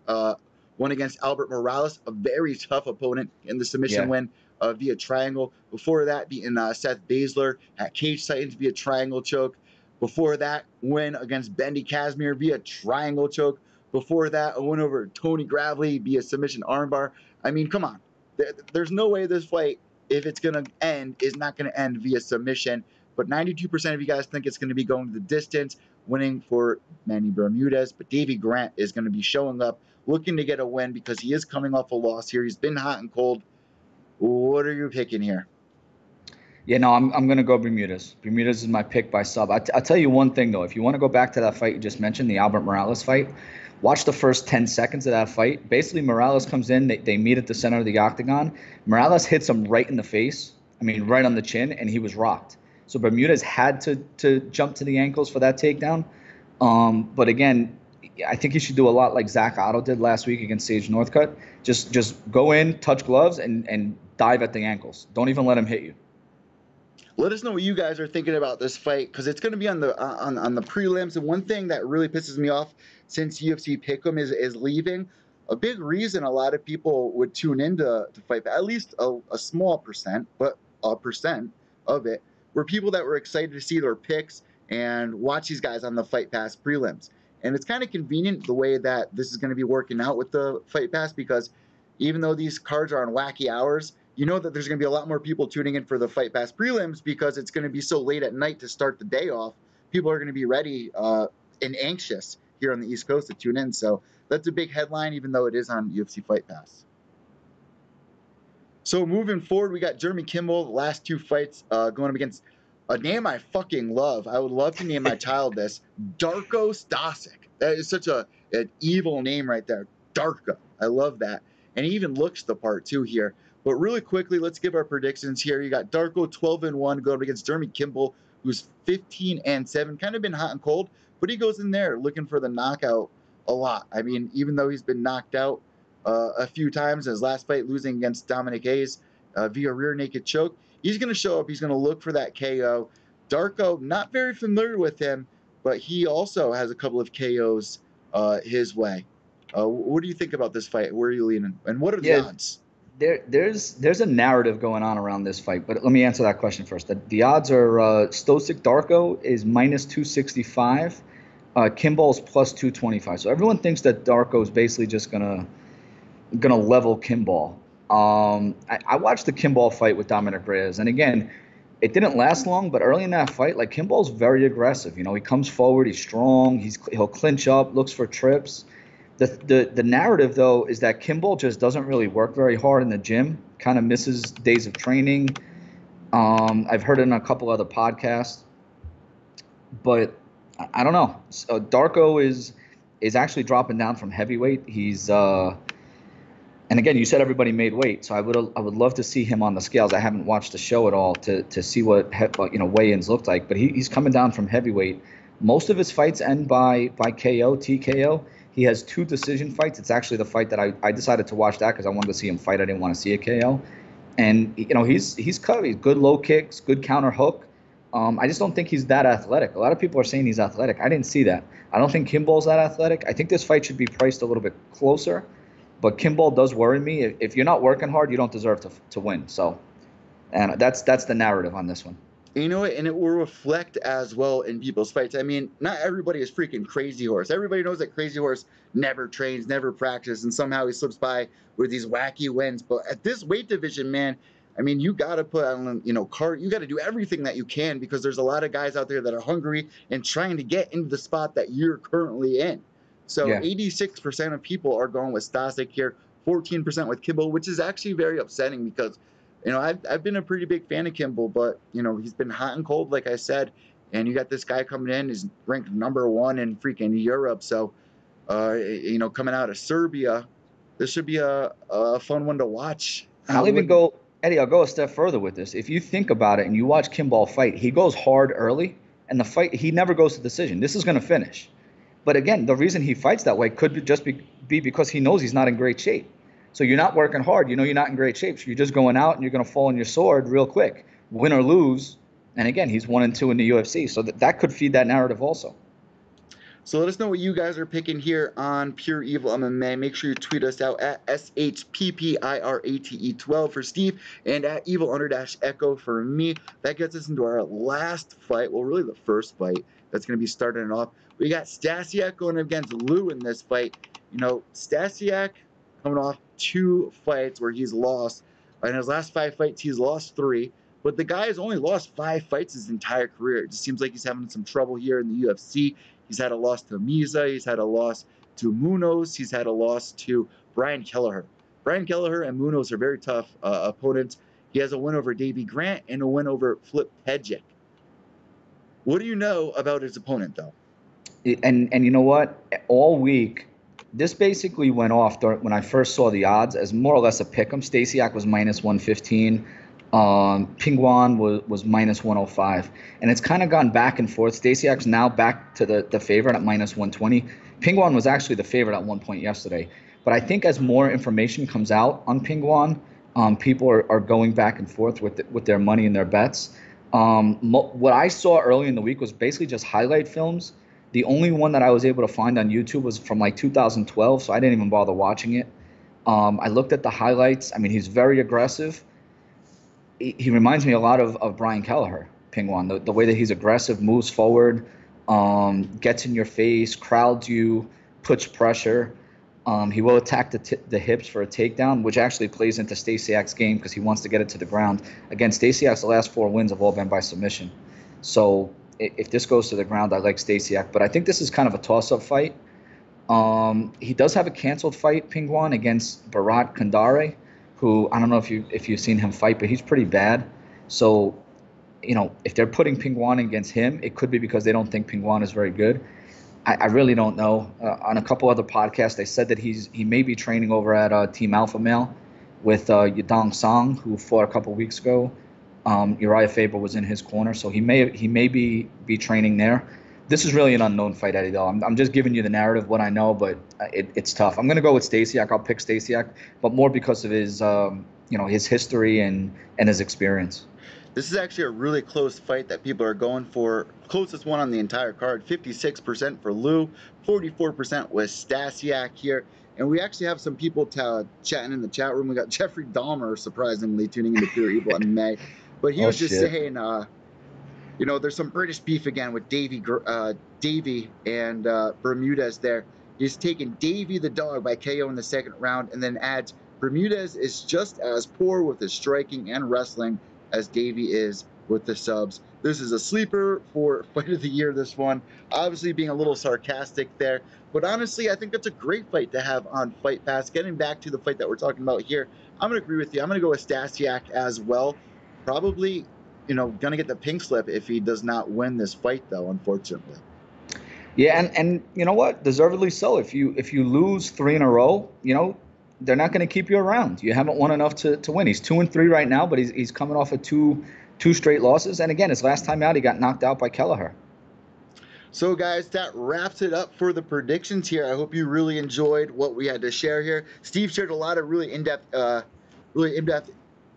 one against Albert Morales, a very tough opponent, in the submission win via triangle. Before that, beating Seth Baszler at Cage Titans via triangle choke. Before that, win against Bendy Casimir via triangle choke. Before that, a win over Tony Gravely via submission armbar. I mean, come on. There's no way this fight, if it's going to end, is not going to end via submission. But 92% of you guys think it's going to be going the distance, winning for Manny Bermudez. But Davey Grant is going to be showing up, looking to get a win because he is coming off a loss here. He's been hot and cold. What are you picking here? Yeah, no, I'm going to go Bermudez. Bermudez is my pick by sub. I'll tell you one thing, though. If you want to go back to that fight you just mentioned, the Albert Morales fight, watch the first 10 seconds of that fight. Basically, Morales comes in. They meet at the center of the octagon. Morales hits him right in the face. I mean, right on the chin, and he was rocked. So Bermudez had to jump to the ankles for that takedown. But again, I think he should do a lot like Zach Otto did last week against Sage Northcutt. Just go in, touch gloves, and dive at the ankles. Don't even let him hit you. Let us know what you guys are thinking about this fight, because it's going to be on the prelims. And one thing that really pisses me off since UFC Pick'em is leaving, a big reason a lot of people would tune into fight, at least a small percent, but a percent of it, were people that were excited to see their picks and watch these guys on the Fight Pass prelims. And it's kind of convenient the way that this is going to be working out with the Fight Pass, because even though these cards are on wacky hours, you know that there's going to be a lot more people tuning in for the Fight Pass prelims because it's going to be so late at night to start the day off. People are going to be ready and anxious here on the East Coast to tune in. So that's a big headline, even though it is on UFC Fight Pass. So moving forward, we got Jeremy Kimball, the last two fights going up against a name I fucking love. I would love to name my child this, Darko Stasic. That is such an evil name right there, Darko. I love that. And he even looks the part too here. But really quickly, let's give our predictions here. You got Darko 12-1 going up against Jeremy Kimball, who's 15-7, kind of been hot and cold, but he goes in there looking for the knockout a lot. I mean, even though he's been knocked out a few times in his last fight, losing against Dominic Hayes via rear naked choke, he's going to show up. He's going to look for that KO. Darko, not very familiar with him, but he also has a couple of KOs his way. What do you think about this fight? Where are you leaning? And what are the odds? There's a narrative going on around this fight, but let me answer that question first. The odds are Stosic Darko is minus 265, Kimball's plus 225. So everyone thinks that Darko is basically just gonna level Kimball. I watched the Kimball fight with Dominic Reyes, and again, it didn't last long, but early in that fight, like Kimball's very aggressive. You know, he comes forward, he's strong, he'll clinch up, looks for trips. The narrative, though, is that Kimball just doesn't really work very hard in the gym, kind of misses days of training. I've heard it in a couple other podcasts, but I don't know. So Darko is actually dropping down from heavyweight. He's and again, you said everybody made weight, so I would love to see him on the scales. I haven't watched the show at all to see what weigh-ins looked like, but he's coming down from heavyweight. Most of his fights end by KO, TKO. He has 2 decision fights. It's actually the fight that I decided to watch that because I wanted to see him fight. I didn't want to see a KO. And, he's cut. He's good low kicks, good counter hook. I just don't think he's that athletic. A lot of people are saying he's athletic. I didn't see that. I don't think Kimball's that athletic. I think this fight should be priced a little bit closer. But Kimball does worry me. If you're not working hard, you don't deserve to win. So, and that's the narrative on this one. You know what? And it will reflect as well in people's fights. I mean, not everybody is freaking Crazy Horse. Everybody knows that Crazy Horse never trains, never practices, and somehow he slips by with these wacky wins. But at this weight division, man, I mean, you got to put on, you got to do everything that you can because there's a lot of guys out there that are hungry and trying to get into the spot that you're currently in. So 86% of people are going with Stasic here, 14% with Kimball, which is actually very upsetting because I've been a pretty big fan of Kimball, but, he's been hot and cold, like I said. And you got this guy coming in, he's ranked #1 in freaking Europe. So, coming out of Serbia, this should be a fun one to watch. And I'll go a step further with this. If you think about it and you watch Kimball fight, he goes hard early, and the fight, he never goes to decision. This is going to finish. But again, the reason he fights that way could be because he knows he's not in great shape. So you're not working hard. You're not in great shape. So you're just going out and you're going to fall on your sword real quick, win or lose. And again, he's 1-2 in the UFC. So that could feed that narrative also. So let us know what you guys are picking here on Pure Evil MMA. Make sure you tweet us out at SHPPIRATE12 for Steve and at Evil_Echo for me. That gets us into our last fight. Well, really the first fight that's going to be starting off. We got Stasiak going against Lou in this fight. Stasiak coming off 2 fights where he's lost. In his last 5 fights, he's lost 3. But the guy has only lost 5 fights his entire career. It just seems like he's having some trouble here in the UFC. He's had a loss to Miza. He's had a loss to Munoz. He's had a loss to Brian Kelleher. Brian Kelleher and Munoz are very tough opponents. He has a win over Davey Grant and a win over Flip Pejic. What do you know about his opponent, though? And you know what? All week, this basically went off when I first saw the odds as more or less a pick'em. Stasiak was minus 115. Pingwan was minus 105. And it's kind of gone back and forth. Stasiak's now back to the favorite at minus 120. Pingwan was actually the favorite at one point yesterday. But I think as more information comes out on Pingwan, people are going back and forth with their money and their bets. What I saw early in the week was basically just highlight films. The only one that I was able to find on YouTube was from like 2012, so I didn't even bother watching it. I looked at the highlights. I mean, he's very aggressive. He reminds me a lot of Brian Kelleher, Pingwan, the way that he's aggressive, moves forward, gets in your face, crowds you, puts pressure. He will attack the hips for a takedown, which actually plays into Stasiak's game because he wants to get it to the ground. Again, Stasiak's the last 4 wins have all been by submission. So if this goes to the ground, I like Stasiak. But I think this is kind of a toss-up fight. He does have a canceled fight, Pingwan, against Bharat Kandare, who I don't know if you've seen him fight, but he's pretty bad. So, if they're putting Pingwan against him, it could be because they don't think Pingwan is very good. I really don't know. On a couple other podcasts, they said that he may be training over at Team Alpha Male with Yadong Song, who fought a couple weeks ago. Uriah Faber was in his corner, so he may be training there. This is really an unknown fight, Eddie, though. I'm just giving you the narrative, what I know, but it's tough. I'm going to go with Stasiak. I'll pick Stasiak, but more because of his his history and his experience. This is actually a really close fight that people are going for. Closest one on the entire card, 56% for Lou, 44% with Stasiak here. And we actually have some people chatting in the chat room. We got Jeffrey Dahmer, surprisingly, tuning into Pure Evil MMA. But he was just saying, there's some British beef again with Davey and Bermudez there. He's taken Davey the dog by KO in the second round and then adds Bermudez is just as poor with his striking and wrestling as Davey is with the subs. This is a sleeper for Fight of the Year, this one. Obviously being a little sarcastic there. But honestly, I think that's a great fight to have on Fight Pass. Getting back to the fight that we're talking about here, I'm going to agree with you. I'm going to go with Stasiak as well. Probably, going to get the pink slip if he does not win this fight, though, unfortunately. Yeah, and you know what? Deservedly so. If you lose 3 in a row, they're not going to keep you around. You haven't won enough to win. He's 2-3 right now, but he's coming off of two straight losses. And again, his last time out, he got knocked out by Kelleher. So, guys, that wraps it up for the predictions here. I hope you really enjoyed what we had to share here. Steve shared a lot of really in-depth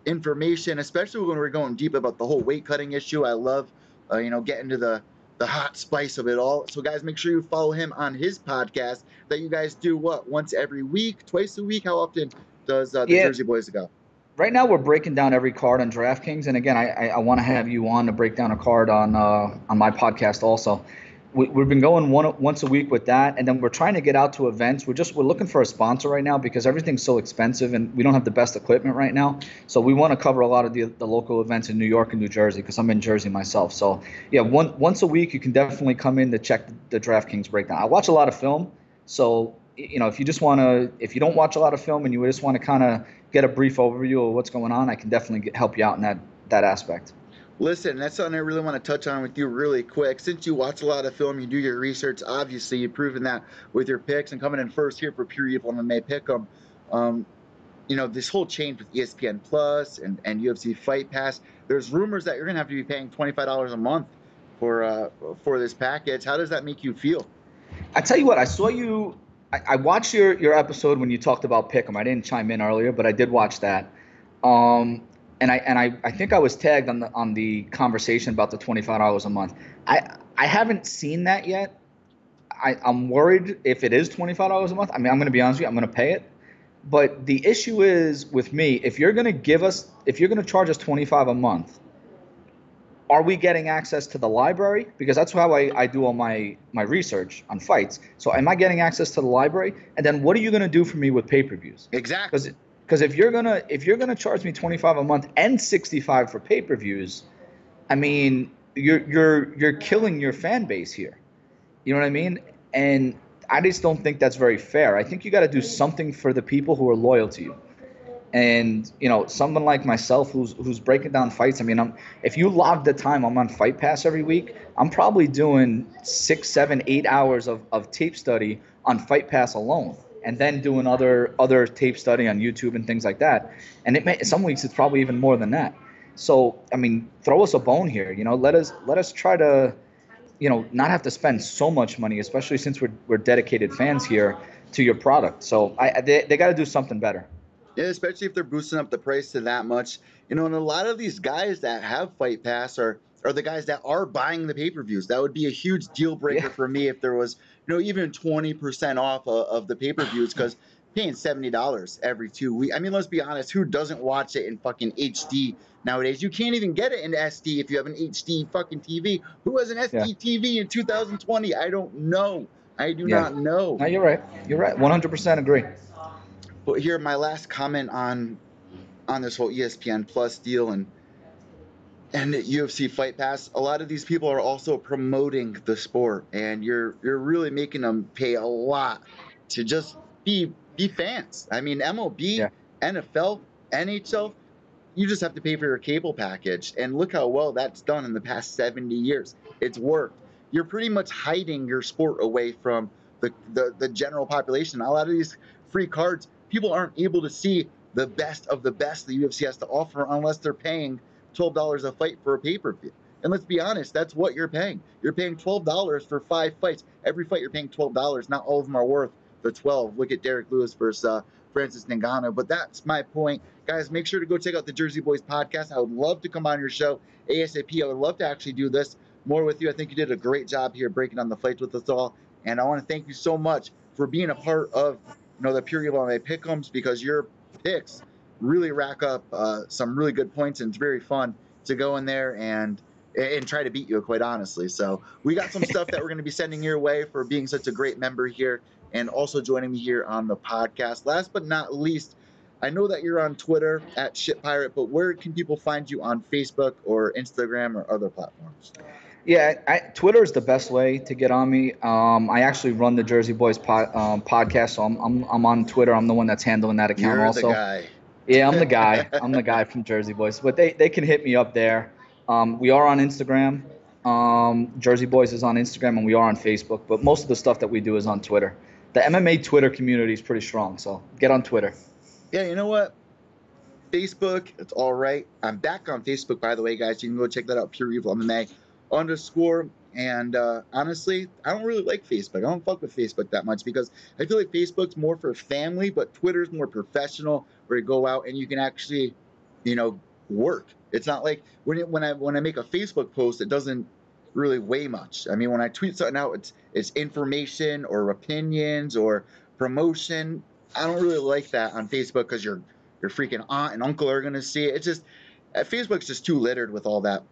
information, especially when we're going deep about the whole weight cutting issue. I love, getting to the hot spice of it all. So, guys, make sure you follow him on his podcast that you guys do, once every week, twice a week? How often does the Jersey Boys go? Right now, we're breaking down every card on DraftKings. And again, I want to have you on to break down a card on my podcast also. We've been going once a week with that, and then we're trying to get out to events. We're looking for a sponsor right now because everything's so expensive and we don't have the best equipment right now. So we want to cover a lot of the local events in New York and New Jersey because I'm in Jersey myself. So yeah, once a week you can definitely come in to check the DraftKings breakdown. I watch a lot of film, so if you don't watch a lot of film and you just want to kind of get a brief overview of what's going on, I can definitely help you out in that aspect. Listen, that's something I really want to touch on with you really quick. Since you watch a lot of film, you do your research. Obviously, you've proven that with your picks and coming in first here for Pure Evil MMA Pick'em. This whole change with ESPN Plus and UFC Fight Pass. There's rumors that you're going to have to be paying $25 a month for this package. How does that make you feel? I tell you what, I saw you. I watched your episode when you talked about Pick'em. I didn't chime in earlier, but I did watch that. And I think I was tagged on the conversation about the $25 a month. I haven't seen that yet. I'm worried if it is $25 a month. I mean, I'm going to be honest with you, I'm going to pay it. But the issue is with me, if you're going to charge us $25 a month, are we getting access to the library? Because that's how I do all my research on fights. So am I getting access to the library? And then what are you going to do for me with pay-per-views? Exactly. Because if you're gonna charge me $25 a month and $65 for pay-per-views, I mean you're killing your fan base here. You know what I mean? And I just don't think that's very fair. I think you got to do something for the people who are loyal to you. And someone like myself who's breaking down fights. I mean, if you log the time I'm on Fight Pass every week, I'm probably doing 6, 7, 8 hours of tape study on Fight Pass alone. And then doing other tape study on YouTube and things like that. And some weeks it's probably even more than that. So, I mean, throw us a bone here. Let us try to, not have to spend so much money, especially since we're dedicated fans here to your product. So they got to do something better. Yeah, especially if they're boosting up the price to that much. And a lot of these guys that have Fight Pass are the guys that are buying the pay-per-views. That would be a huge deal breaker for me if there was, even 20% off of the pay-per-views, because paying $70 every 2 weeks. I mean, let's be honest, who doesn't watch it in fucking HD nowadays? You can't even get it in SD if you have an HD fucking TV. Who has an SD TV in 2020? I don't know. I do Yeah. not know. No, you're right. You're right. 100% agree. But here, my last comment on this whole ESPN Plus deal and UFC Fight Pass. A lot of these people are also promoting the sport, and you're really making them pay a lot to just be fans. I mean, MLB, Yeah. NFL, NHL, you just have to pay for your cable package. And look how well that's done in the past 70 years. It's worked. You're pretty much hiding your sport away from the general population. A lot of these free cards, people aren't able to see the best of the best the UFC has to offer unless they're paying $12 a fight for a pay-per-view. And let's be honest, that's what you're paying. You're paying $12 for 5 fights. Every fight you're paying $12. Not all of them are worth the 12. Look at Derek Lewis versus Francis Ngannou. But that's my point. Guys, make sure to go check out the Jersey Boys podcast. I would love to come on your show ASAP. I would love to actually do this more with you. I think you did a great job here breaking down the fights with us all. And I want to thank you so much for being a part of the Pure Evil MMA Pick'ems, because your picks really rack up some really good points, and it's very fun to go in there and try to beat you, quite honestly. So we got some stuff that we're going to be sending your way for being such a great member here and also joining me here on the podcast. Last but not least, I know that you're on Twitter at ShitPirate, but where can people find you on Facebook or Instagram or other platforms? Yeah, Twitter is the best way to get on me. I actually run the Jersey Boys podcast, so I'm on Twitter. I'm the one that's handling that account You're also. the guy. Yeah, I'm the guy. I'm the guy from Jersey Boys. But they can hit me up there. We are on Instagram. Jersey Boys is on Instagram, and we are on Facebook. But most of the stuff that we do is on Twitter. The MMA Twitter community is pretty strong, so get on Twitter. Yeah, you know what? Facebook, it's all right. I'm back on Facebook, by the way, guys. You can go check that out, Pure Evil MMA _. And honestly, I don't really like Facebook. I don't fuck with Facebook that much because I feel like Facebook's more for family, but Twitter's more professional, where you go out and you can actually, work. It's not like when I make a Facebook post, it doesn't really weigh much. I mean, when I tweet something out, it's information or opinions or promotion. I don't really like that on Facebook because your freaking aunt and uncle are going to see it. It's just Facebook's just too littered with all that,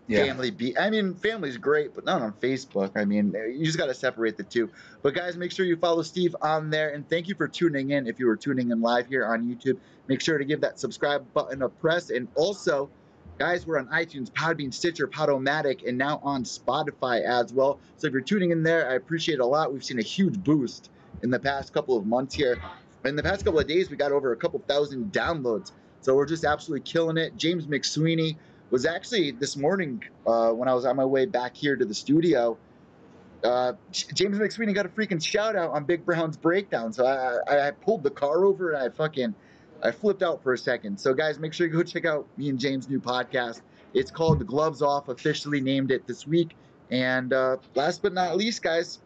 Yeah. family. I mean, family's great, but not on Facebook. I mean, you just got to separate the two. But guys, make sure you follow Steve on there, and thank you for tuning in. If you were tuning in live here on YouTube, make sure to give that subscribe button a press. And also, guys, we're on iTunes, Podbean, Stitcher, Podomatic, and now on Spotify as well. So if you're tuning in there, I appreciate it a lot. We've seen a huge boost in the past couple of months here. In the past couple of days, we got over a couple thousand downloads. So we're just absolutely killing it. James McSweeney was actually this morning when I was on my way back here to the studio. James McSweeney got a freaking shout out on Big Brown's breakdown. So I pulled the car over and I flipped out for a second. So guys, make sure you go check out me and James' new podcast. It's called The Gloves Off, officially named it this week. And last but not least, guys,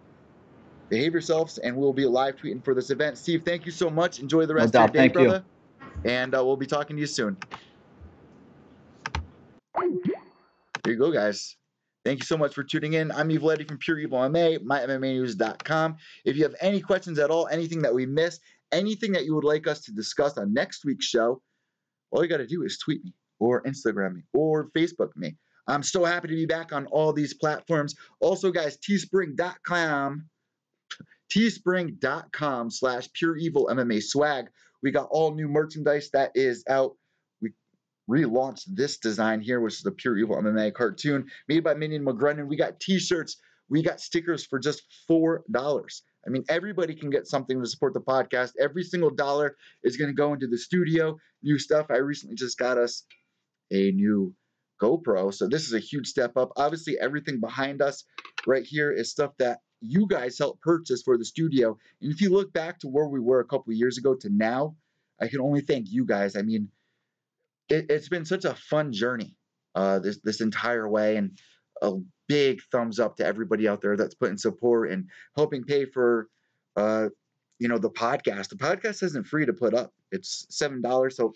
behave yourselves, and we'll be live tweeting for this event. Steve, thank you so much. Enjoy the rest of your day, Thank brother. And we'll be talking to you soon. There you go, guys. Thank you so much for tuning in. I'm Evil Eddie from Pure Evil MMA, mymmanews.com. If you have any questions at all, anything that we missed, anything that you would like us to discuss on next week's show, all you got to do is tweet me or Instagram me or Facebook me. I'm so happy to be back on all these platforms. Also, guys, teespring.com/Pure Evil MMA swag. We got all new merchandise that is out. We relaunched this design here, which is the Pure Evil MMA cartoon made by Minion McGrennan. We got t-shirts. We got stickers for just $4. I mean, everybody can get something to support the podcast. Every single dollar is going to go into the studio. New stuff. I recently just got us a new GoPro. So this is a huge step up. Obviously, everything behind us right here is stuff that you guys helped purchase for the studio. And if you look back to where we were a couple of years ago to now, I can only thank you guys. I mean, it's been such a fun journey this entire way, and a big thumbs up to everybody out there that's putting support and helping pay for the podcast. The podcast isn't free to put up. It's $7. So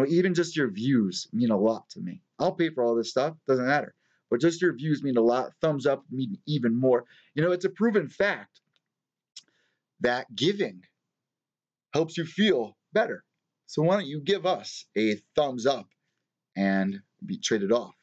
even just your views mean a lot to me. I'll pay for all this stuff, doesn't matter. But just your views mean a lot. Thumbs up mean even more. It's a proven fact that giving helps you feel better. So why don't you give us a thumbs up and be traded off?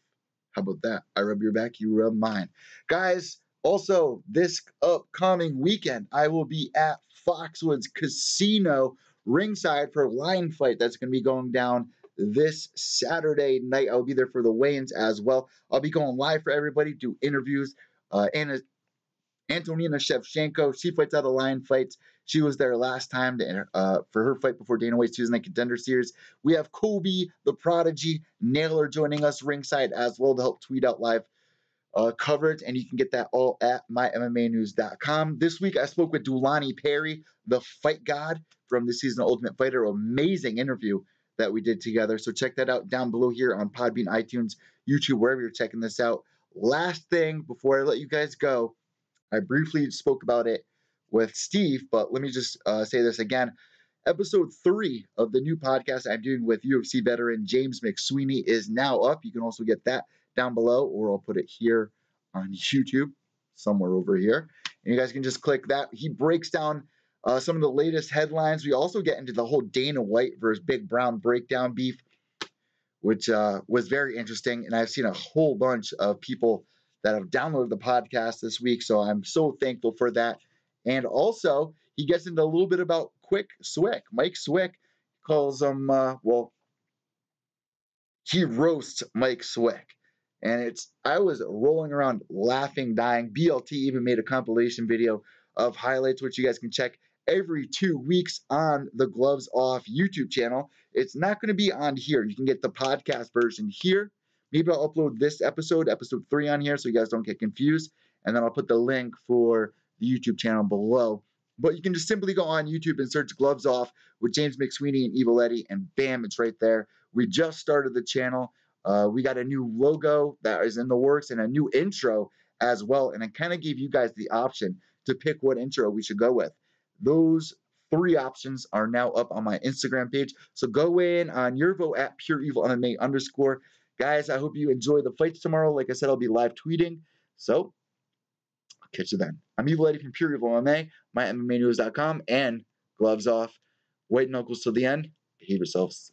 How about that? I rub your back, you rub mine. Guys, Also, this upcoming weekend, I will be at Foxwoods Casino ringside for a line fight that's going to be going down this Saturday night. I'll be there for the weigh-ins as well. I'll be going live for everybody, do interviews. Antonina Shevchenko, she fights out of line fights. She was there last time for her fight before Dana White's Tuesday Night Contender Series. We have Kobe, the Prodigy, Naylor joining us ringside as well to help tweet out live coverage, and you can get that all at mymmanews.com. This week, I spoke with Dulani Perry, the fight god from this season of Ultimate Fighter. Amazing interview that we did together. So check that out down below here on Podbean, iTunes, YouTube, wherever you're checking this out. Last thing before I let you guys go, I briefly spoke about it with Steve, but let me just say this again. Episode 3 of the new podcast I'm doing with UFC veteran James McSweeney is now up. You can also get that down below, or I'll put it here on YouTube, somewhere over here. And you guys can just click that. He breaks down some of the latest headlines. We also get into the whole Dana White versus Big Brown breakdown beef, which was very interesting. And I've seen a whole bunch of people that have downloaded the podcast this week, so I'm so thankful for that. And also, he gets into a little bit about Quick Swick. Mike Swick calls him, he roasts Mike Swick. And I was rolling around laughing, dying. BLT even made a compilation video of highlights, which you guys can check every 2 weeks on the Gloves Off YouTube channel. It's not going to be on here. You can get the podcast version here. Maybe I'll upload this episode 3 on here so you guys don't get confused. And then I'll put the link for the YouTube channel below. But you can just simply go on YouTube and search Gloves Off with James McSweeney and Evil Eddie, and bam, it's right there. We just started the channel. We got a new logo that is in the works and a new intro as well. And I kind of gave you guys the option to pick what intro we should go with. Those 3 options are now up on my Instagram page. So go in on your vote at PureEvilMMA_. Guys, I hope you enjoy the fights tomorrow. Like I said, I'll be live tweeting. So I'll catch you then. I'm Evil Eddie from Pure Evil MMA, mymmanews.com, and Gloves Off. White knuckles till the end. Behave yourselves.